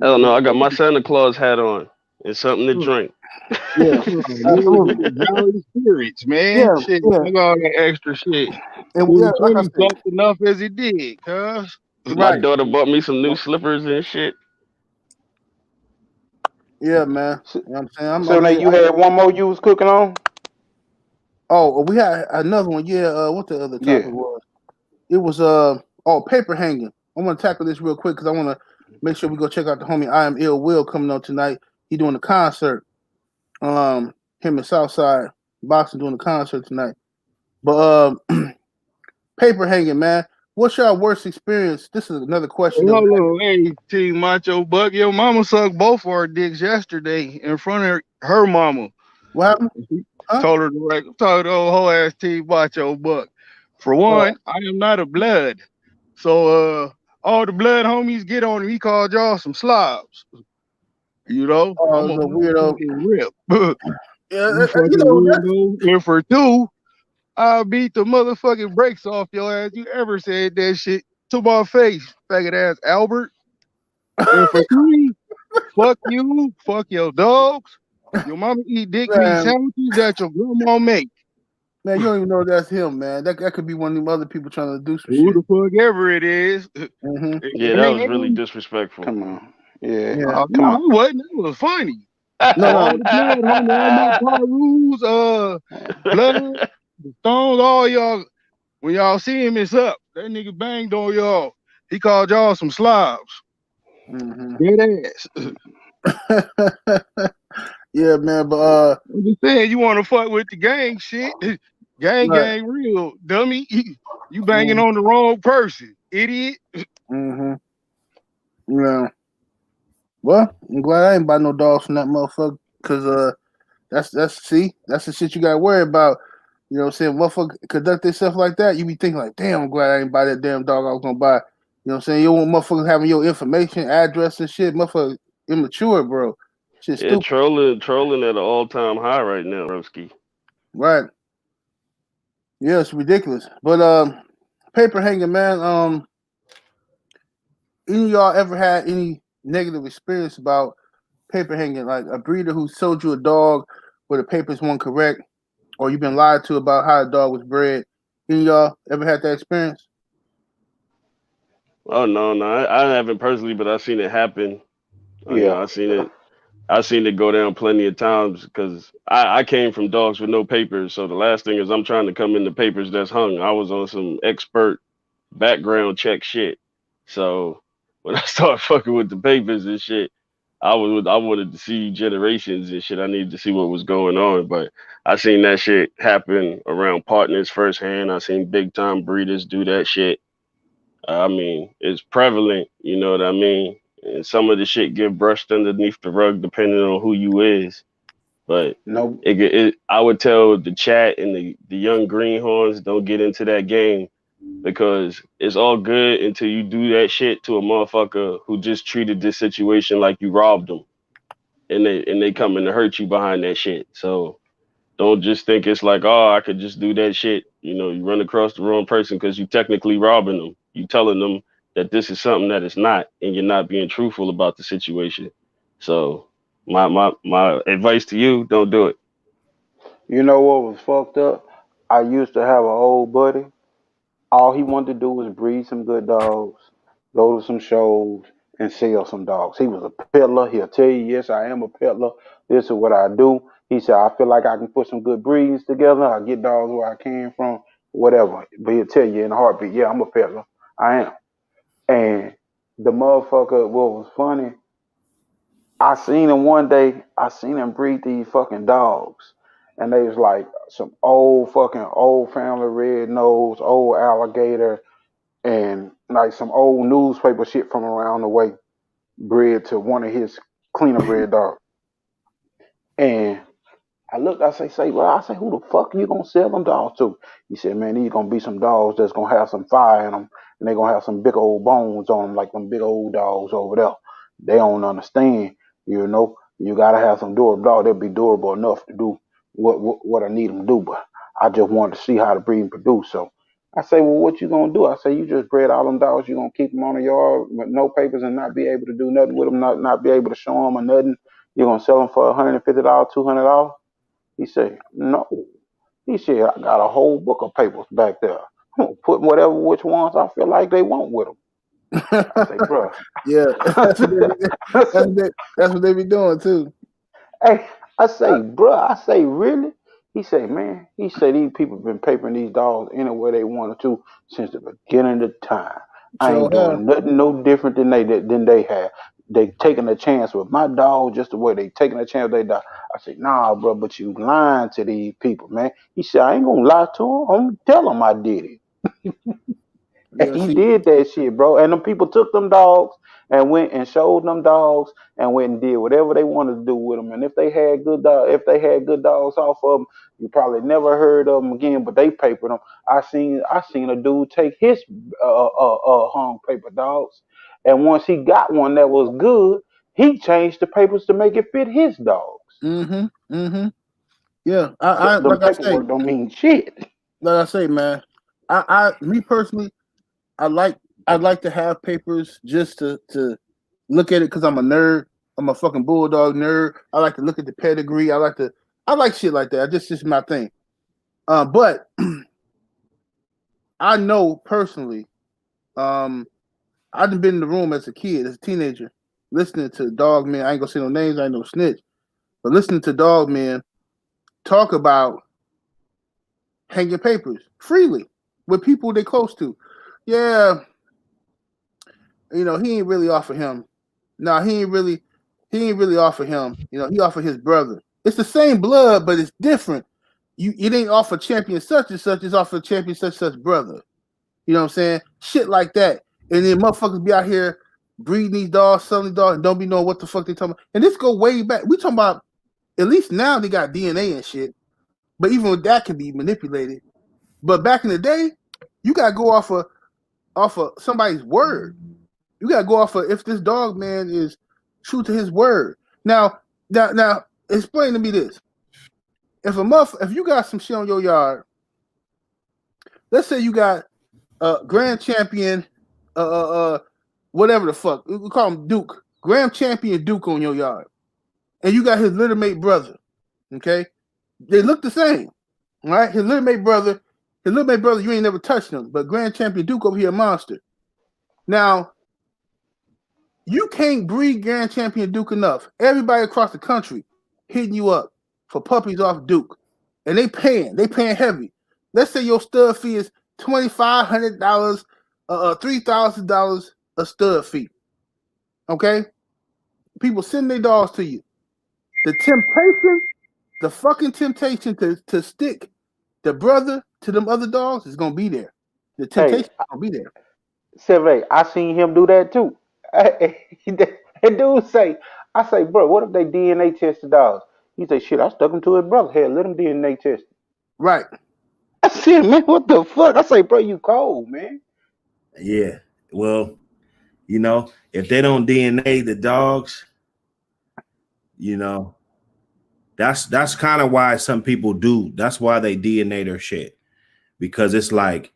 Hell no, I got my Santa Claus hat on and something to drink. Yeah, absolutely. Valley spirits, man. Yeah, Shit, yeah. look at all that extra shit. And yeah, like I 2020 said, sucked enough as it did, cuz. My right. daughter bought me some new slippers and shit. Yeah, man. You know what I'm saying? So now you had one more you was cooking on? Oh, we had another one. Yeah, what the other topic Yeah. was? It was paper hanging. I want to tackle this real quick because I want to make sure we go check out the homie I Am Ill Will coming on tonight. He doing a concert. Him and Southside Boxing doing a concert tonight. But paper hanging, man. What's your worst experience? This is another question. Hold on, hey, T Macho Buck. Your mama sucked both of our dicks yesterday in front of her mama. What happened? Huh? Told her the old whole ass T Macho Buck. For one, I am not a blood. So all the blood homies get on him. He called y'all some slobs. You know? I'm a weirdo. Rip. Yeah, you fucking weirdo. And for two, I'll beat the motherfucking brakes off your ass. You ever said that shit to my face, faggot ass Albert. And for three, fuck you, fuck your dogs. Your mama eat dick meat sandwiches that your grandma make. Man, you don't even know that's him, man. That could be one of them other people trying to do some Who shit. the fuck ever it is. Mm-hmm. Yeah, that was really disrespectful. Come on. Yeah. No, Come on. it wasn't. It was funny. No. All the blood, homie, all my Parus, blood, the stones, all y'all. When y'all see him, it's up. That nigga banged on y'all. He called y'all some slobs. Mm-hmm. Dead ass. Yeah, man, but I'm just saying, you want to fuck with the gang shit. Gang real, dummy. You banging on the wrong person, idiot. Mm-hmm. Yeah. Well, I'm glad I ain't buy no dogs from that motherfucker, cause that's the shit you gotta worry about. You know what I'm saying? Motherfucker conduct themselves like that, you be thinking like, damn, I'm glad I ain't buy that damn dog I was gonna buy. You know what I'm saying? You don't want motherfuckers having your information, address and shit. Motherfucker immature, bro. Shit Yeah, stupid. trolling at an all-time high right now, Broski. Right. Yeah, it's ridiculous. But paper hanging, man. Any of y'all ever had any negative experience about paper hanging? Like a breeder who sold you a dog where the papers weren't correct, or you've been lied to about how a dog was bred. Any of y'all ever had that experience? Oh no, I haven't personally, but I've seen it happen. You know, I've seen it go down plenty of times because I came from dogs with no papers. So the last thing is I'm trying to come in the papers that's hung. I was on some expert background check shit. So when I started fucking with the papers and shit, I wanted to see generations and shit. I needed to see what was going on. But I seen that shit happen around partners firsthand. I seen big time breeders do that shit. I mean, it's prevalent, you know what I mean? And some of the shit get brushed underneath the rug depending on who you is. But no, I would tell the chat and the young greenhorns don't get into that game because it's all good until you do that shit to a motherfucker who just treated this situation like you robbed them, and they coming to hurt you behind that shit. So don't just think it's like, oh, I could just do that shit. You know, you run across the wrong person because you technically robbing them. You telling them that this is something that it's not, and you're not being truthful about the situation. So my advice to you, don't do it. you know what was fucked up? I used to have an old buddy. All he wanted to do was breed some good dogs, go to some shows, and sell some dogs. He was a peddler. He'll tell you, yes, I am a peddler. This is what I do. He said, I feel like I can put some good breeds together. I get dogs where I came from, whatever. But he'll tell you in a heartbeat, yeah, I'm a peddler. I am. And the motherfucker, what was funny, I seen him one day, I seen him breed these fucking dogs. And they was like some old family red nose, old alligator, and like some old newspaper shit from around the way, bred to one of his cleaner bred dogs. And I looked, say, bro, I say, who the fuck are you gonna sell them dogs to? He said, man, these gonna be some dogs that's gonna have some fire in them, and they gonna have some big old bones on them, like them big old dogs over there. They don't understand, you know. You gotta have some durable dogs. They'll be durable enough to do what I need them to do. But I just wanted to see how to breed and produce. So I say, well, what you gonna do? I say, you just bred all them dogs. You gonna keep them on the yard with no papers and not be able to do nothing with them, not be able to show them or nothing. You're gonna sell them for $150, $200. He said, no. He said, I got a whole book of papers back there. I'm gonna put whatever which ones I feel like they want with them. I say, bro. Yeah, that's what they be doing too. Hey, I say, bro. I say, really? He say, man. He said these people been papering these dogs any way they wanted to since the beginning of time. I So ain't doing nothing no different than they have. They taking a chance with my dog just the way they taking a chance with their dog. I say, nah, bro, but you lying to these people, man. He said, I ain't gonna lie to them. I'm gonna tell them I did it. And yeah, he see, did that shit, bro. And them people took them dogs and went and showed them dogs and went and did whatever they wanted to do with them. And if they had good dogs off of them, you probably never heard of them again. But they papered them. I seen a dude take his hung paper dogs, and once he got one that was good, he changed the papers to make it fit his dogs. yeah. So I them like I say, paperwork don't mean shit. man. Me personally, I like I'd like to have papers just to look at it because I'm a nerd. I'm a fucking bulldog nerd. I like to look at the pedigree. I like shit like that. Just my thing. But I know personally, I've been in the room as a kid, as a teenager, listening to dog man. I ain't gonna say no names. I ain't no snitch, but listening to dog man talk about hanging papers freely with people they close to. Yeah, he ain't really offer him. No, he ain't really offer him. He offered his brother. It's the same blood, but it's different. It ain't offer champion such and such, it's offer champion such and such brother. You know what I'm saying? Shit like that. And then motherfuckers be out here breeding these dogs, selling these dogs, and don't be knowing what the fuck they talking about. And this go way back. We talking about, at least now they got DNA and shit. But even with that can be manipulated. But back in the day, you gotta go off of somebody's word. You gotta go off of if this dog man is true to his word. Now, explain to me this. If you got some shit on your yard, let's say you got grand champion, whatever the fuck, we call him Duke, grand champion Duke on your yard, and you got his little mate brother. Okay, they look the same, right? His little mate brother, you ain't never touched him, but grand champion Duke over here, a monster. Now, you can't breed grand champion Duke enough. Everybody across the country hitting you up for puppies off Duke, and they paying heavy. Let's say your stud fee is $2,500, $3,000 a stud fee. Okay, people send their dogs to you. The fucking temptation to stick the brother to them other dogs is gonna be there. The Hey, temptation is gonna be there. 7 I seen him do that too. And dude say, I say, bro, what if they DNA test the dogs? He say, shit, I stuck him to his brother. Hell, let him DNA test. Right. I said, man, what the fuck? I say, bro, you cold, man. Yeah. Well, if they don't DNA the dogs, that's kind of why some people do. That's why they DNA their shit, because it's like,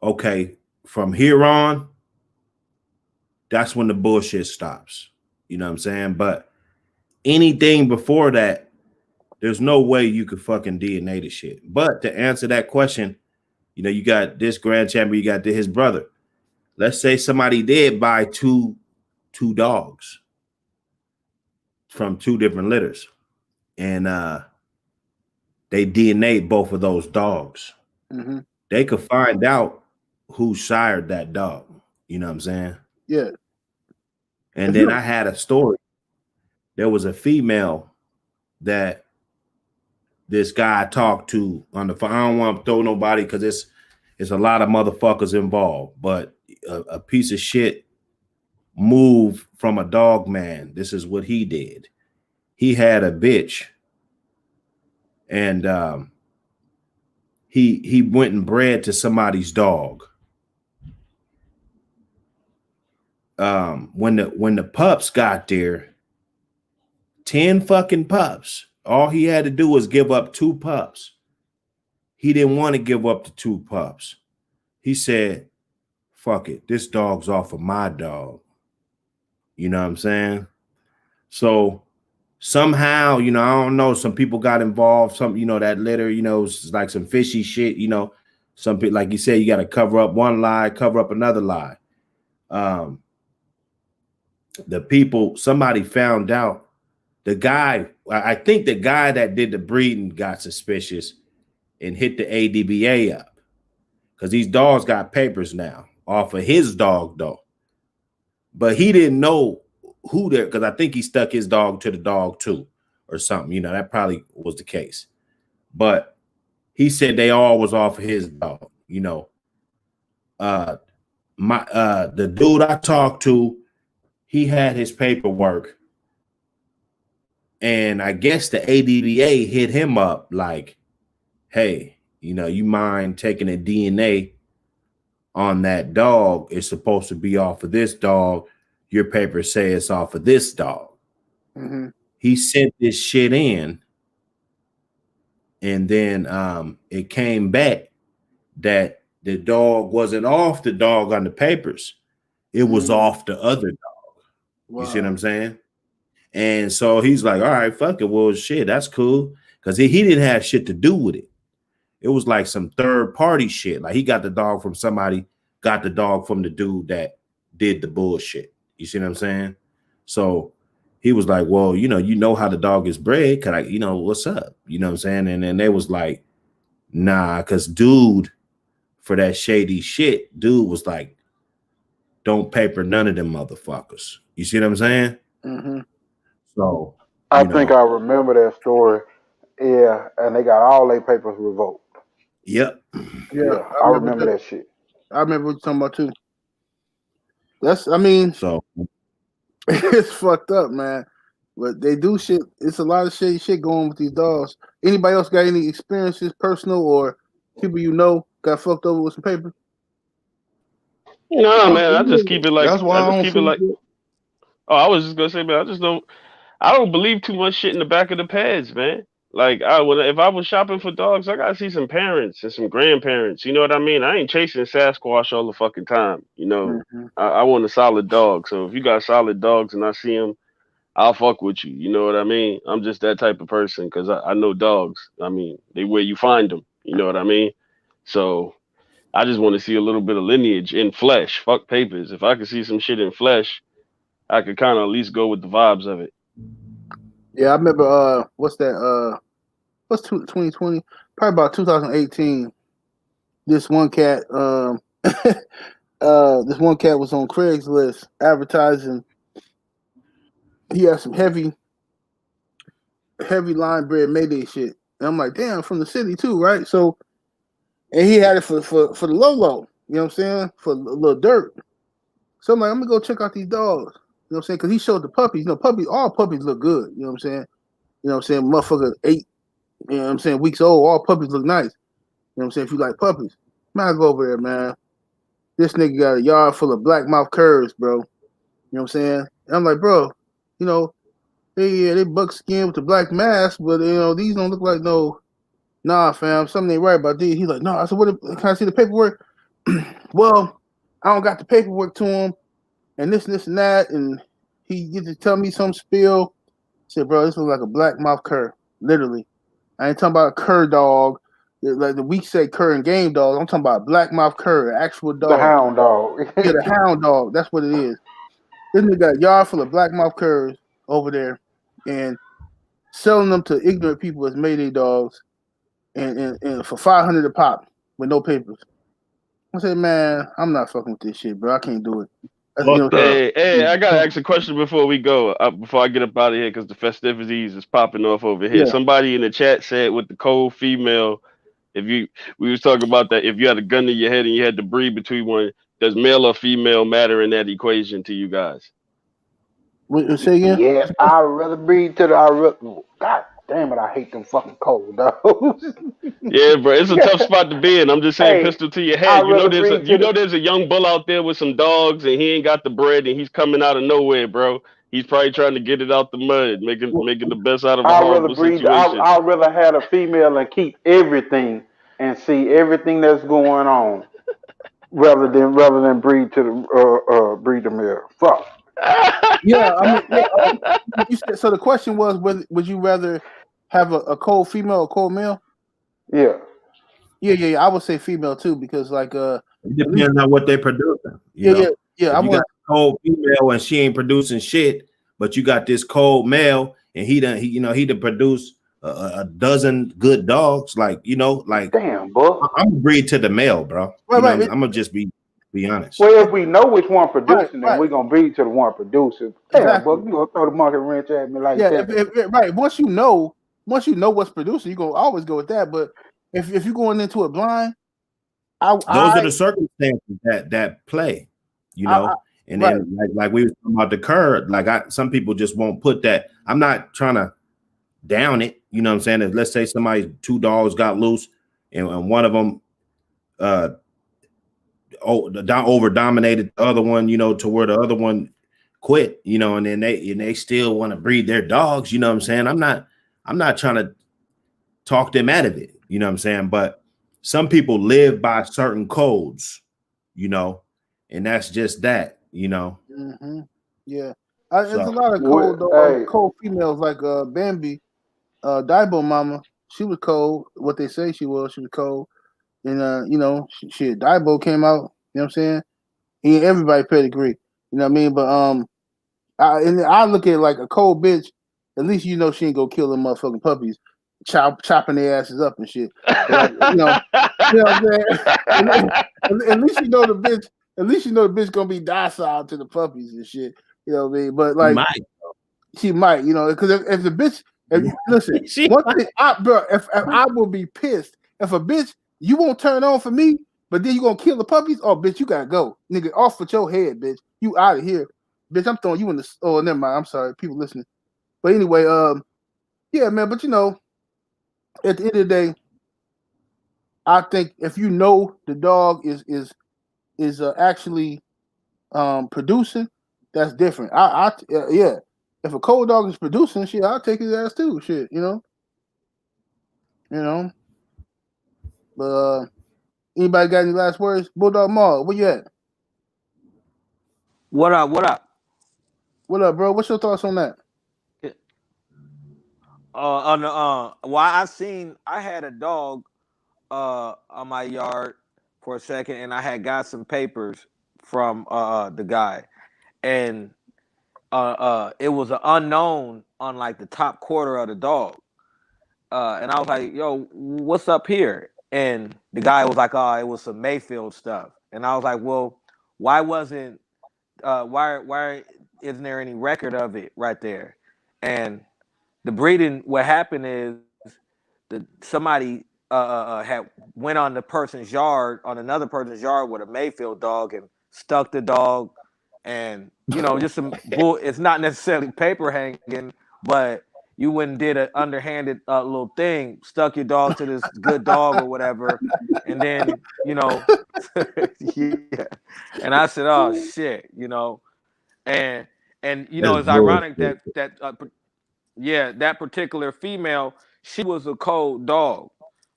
okay, from here on, that's when the bullshit stops. You know what I'm saying? But anything before that, there's no way you could fucking DNA the shit. But to answer that question, you got this grand champion, you got his brother. Let's say somebody did buy two dogs from two different litters, and they DNA both of those dogs. Mm-hmm. They could find out who sired that dog. You know what I'm saying? Yeah. And If then you I had a story. There was a female that this guy talked to on the phone. I don't want to throw nobody because it's a lot of motherfuckers involved, but a piece of shit move from a dog man. This is what he did. He had a bitch, and he went and bred to somebody's dog. When the pups got there, 10 fucking pups. All he had to do was give up 2 pups. He didn't want to give up the 2 pups. He said, fuck it, this dog's off of my dog. You know what I'm saying? So somehow, you know, I don't know, some people got involved, some, you know, that litter, you know, it's like some fishy shit, you know, some people, like you said, you got to cover up one lie, cover up another lie. The people, somebody found out the guy, I think the guy that did the breeding got suspicious and hit the ADBA up because these dogs got papers now off of his dog though. But he didn't know who there, because I think he stuck his dog to the dog too or something. You know, that probably was the case. But he said they all was off of his dog, you know. The dude I talked to, he had his paperwork. And I guess the ADBA hit him up like, hey, you know, you mind taking a DNA on that dog? It's supposed to be off of this dog. Your papers say it's off of this dog. Mm-hmm. He sent this shit in, and then it came back that the dog wasn't off the dog on the papers. It was off the other dog. Wow. You see what I'm saying? And so he's like, all right, fuck it. Well, shit, that's cool. Because he didn't have shit to do with it. It was like some third party shit. Like he got the dog from somebody, got the dog from the dude that did the bullshit. You see what I'm saying? So he was like, well, you know how the dog is bred. Can I, you know, what's up? You know what I'm saying? And then they was like, nah, because dude, for that shady shit, dude was like, don't paper none of them motherfuckers. You see what I'm saying? Mm-hmm. So I think I remember that story. Yeah, and they got all their papers revoked. Yep. Yeah, I remember that shit. I remember what you're talking about too. That's, I mean, so it's fucked up, man. But they do shit. It's a lot of shady shit going on with these dogs. Anybody else got any experiences, personal or people you know, got fucked over with some paper? No, man, I just keep it like That's why I don't feel like. Oh, I was just gonna say, man, I don't believe too much shit in the back of the pads, man. Like if I was shopping for dogs, I gotta see some parents and some grandparents. You know what I mean? I ain't chasing Sasquatch all the fucking time. You know, I want a solid dog. So if you got solid dogs and I see them, I'll fuck with you. You know what I mean? I'm just that type of person because I know dogs. I mean, they where you find them. You know what I mean? So I just want to see a little bit of lineage in flesh. Fuck papers. If I could see some shit in flesh, I could kind of at least go with the vibes of it. Yeah, I remember. What's that? What's 2020? Probably about 2018. This one cat. This one cat was on Craigslist advertising. He had some heavy line bred Mayday shit, and I'm like, damn, from the city too, right? So, and he had it for the low. You know what I'm saying? For a little dirt. So I'm like, I'm gonna go check out these dogs. You know what I'm saying? Because he showed the puppies. You know, all puppies look good. You know what I'm saying? You know what I'm saying? Motherfucker 8, you know what I'm saying, weeks old, all puppies look nice. You know what I'm saying? If you like puppies. Man, I go over there, man. This nigga got a yard full of black mouth curs, bro. You know what I'm saying? And I'm like, bro, you know, they buckskin with the black mask, but you know, these don't look like no. Nah, fam, something ain't right about these. He's like, no. I said, what? Can I see the paperwork? Well, I don't got the paperwork to him, and this and that, and he gets to tell me some spill. I said, bro, this looks like a black mouth cur, literally. I ain't talking about a cur dog, like the we say cur and game dog. I'm talking about a black mouth cur, an actual dog. The hound dog. Yeah, the hound dog. That's what it is. This nigga got a yard full of black mouth curs over there, and selling them to ignorant people as Mayday dogs, and for $500 a pop. with no papers. I said, man, I'm not fucking with this shit, bro. I can't do it. Fuck that. Hey, I gotta ask a question before we go. Before I get up out of here, because the festivities is popping off over here. Yeah. Somebody in the chat said with the cold female, we was talking about that. If you had a gun to your head and you had to breed between one, does male or female matter in that equation to you guys? Say again? Yeah, I'd rather breed to the. God damn it, I hate them fucking cold dogs. Yeah, bro, it's a tough spot to be in. I'm just saying, Hey, pistol to your I'd head. rather breed to the. There's a young bull out there with some dogs, and he ain't got the bread, and he's coming out of nowhere, bro. He's probably trying to get it out the mud, making the best out of a I'd rather horrible breed. situation. I'd rather have a female and keep everything and see everything that's going on, rather than breed the male. Fuck. Yeah, I mean, you said, so the question was, would you rather have a cold female or cold male? Yeah. Yeah. I would say female too, because like it depends on what they're producing. You know? Yeah. If you got a cold female and she ain't producing shit, but you got this cold male and he done produce a dozen good dogs. Like Damn, boy. I'm gonna breed to the male, bro. Right. I'm gonna just be honest. Well, if we know which one producing, then Right. we're gonna breed to the one producing. Damn, Exactly. boy, you gonna throw the monkey wrench at me like that? Right. Once you know what's producing, you gonna always go with that. But if you're going into it blind, those are the circumstances that play, and then like we were talking about the curve, some people just won't put that. I'm not trying to down it, you know what I'm saying? If let's say somebody's two dogs got loose and one of them over dominated the other one, to where the other one quit, and then they still want to breed their dogs, you know what I'm saying? I'm not trying to talk them out of it, you know what I'm saying? But some people live by certain codes, and that's just that, Mm-hmm. Yeah. There's a lot of cold females like Bambi, Daibo mama. She was cold. What they say she was cold. And Daibo came out, you know what I'm saying? He everybody pedigree, you know what I mean? But I look at it like a cold bitch, at least she ain't gonna kill them motherfucking puppies, chopping their asses up and shit. But, you know what I'm saying? At least the bitch gonna be docile to the puppies and shit. You know what I mean? But like she might, because if the bitch, listen, one thing, if I will be pissed if a bitch you won't turn on for me, but then you gonna kill the puppies. Oh, bitch, you gotta go, nigga. Off with your head, bitch. You out of here, bitch. I'm throwing you in the. Oh, never mind. I'm sorry, people listening. But anyway, yeah, man. But at the end of the day, I think if you know the dog is actually producing, that's different. Yeah. If a cold dog is producing, shit, I'll take his ass too. Shit, But anybody got any last words? Bulldog Mall, where you at? What up? What up, bro? What's your thoughts on that? I had a dog on my yard for a second, and I had got some papers from the guy, and it was an unknown on like the top quarter of the dog, and I was like, "Yo, what's up here?" And the guy was like, "Oh, it was some Mayfield stuff," and I was like, "Well, why isn't there any record of it right there?" And the breeding, what happened is somebody had went on another person's yard with a Mayfield dog and stuck the dog, and just some bull. It's not necessarily paper hanging, but you went and did an underhanded little thing, stuck your dog to this good dog or whatever, and then yeah. And I said, "Oh shit," and it's ironic that that particular female, she was a cold dog.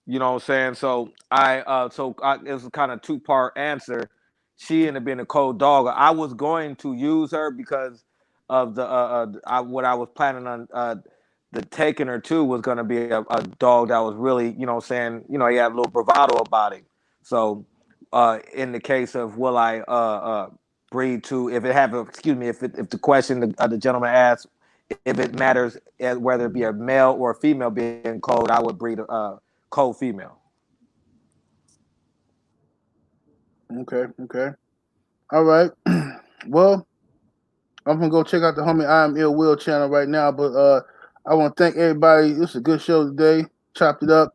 You know what I'm saying? So it's a kind of two-part answer. She ended up being a cold dog. I was going to use her because of what I was planning on the taking her to was going to be a dog that was really, he had a little bravado about it. So in the case of will I breed to, if the question the gentleman asked, if it matters whether it be a male or a female being cold, I would breed a cold female. Okay. All right. Well, I'm gonna go check out the homie I Am Ill Will channel right now. But I want to thank everybody. This was a good show today. Chopped it up.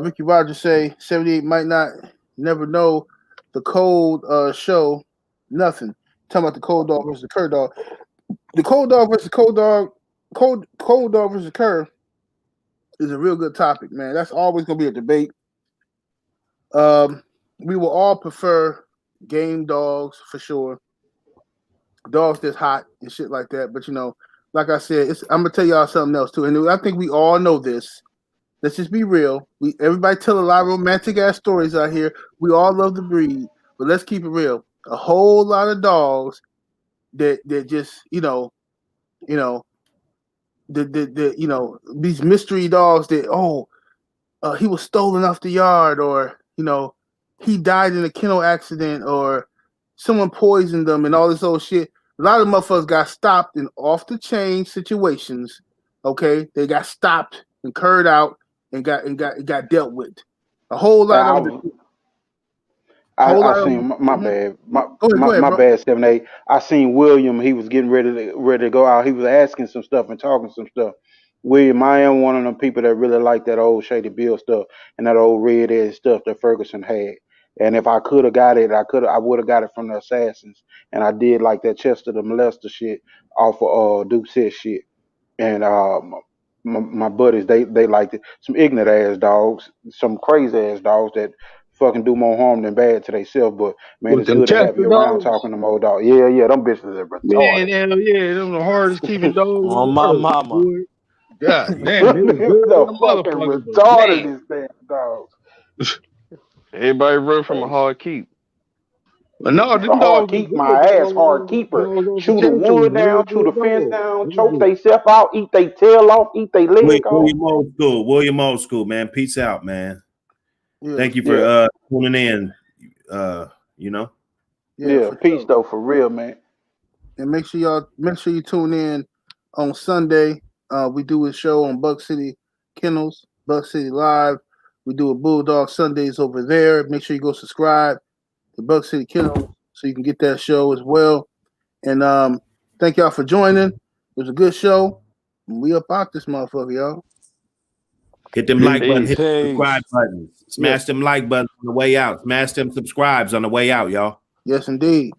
Ricky Rogers say 78 might not never know the cold show. Nothing. Talking about the cold dog versus the cur dog. The cold dog versus cold dog. Cold dog versus cur is a real good topic, man. That's always gonna be a debate. We will all prefer game dogs for sure. Dogs that's hot and shit like that. But like I said, I'm gonna tell y'all something else too. And I think we all know this. Let's just be real. Everybody tell a lot of romantic ass stories out here. We all love the breed, but let's keep it real. A whole lot of dogs that just these mystery dogs that he was stolen off the yard, or he died in a kennel accident, or someone poisoned them and all this old shit. A lot of motherfuckers got stopped in off the chain situations. Okay, they got stopped and curred out and got dealt with. A whole lot of them. I seen my bad. Go ahead, My bro. bad, 7-8. I seen William. He was getting ready to go out. He was asking some stuff and talking some stuff. William, I am one of them people that really like that old Shady Bill stuff and that old red edge stuff that Ferguson had. And if I could have got it, I would have got it from the Assassins. And I did like that Chester the Molester shit off of Duke Sis shit. And my buddies, they liked it. Some ignorant ass dogs, some crazy ass dogs that fucking do more harm than bad to themselves. But man, With it's them good to have Chester you around dogs. talking to them old dogs. Yeah, them bitches are Man, retarded. hell yeah, them the hardest keeping dogs in On the my world, mama. boy. God damn, they was good The than a fucking motherfucker, but retarded damn. these damn dogs. Everybody run from a Hey, hard keep. But no, them hard dogs was keep good. my ass, hard keeper. Dogs off the Chew the Chester was wood real down, chew the good fence dogs. down, Them choke was- they self out, eat they tail off, eat they leg off. William Old School. William Old School, man. Peace out, man. Yeah, Thank you Yeah, for tuning in. You know. yeah, yeah. for Peace sure. though, for real, man. And make sure you tune in on Sunday. We do a show on Buck City Kennels, Buck City Live. We do a Bulldog Sundays over there. Make sure you go subscribe to Buck City Kennels so you can get that show as well. And thank y'all for joining. It was a good show. We up out this motherfucker, y'all. Hit them Peace. like button, hit the Peace. subscribe buttons. Smash them like buttons on the way out. Smash them subscribes on the way out, y'all. Yes, indeed.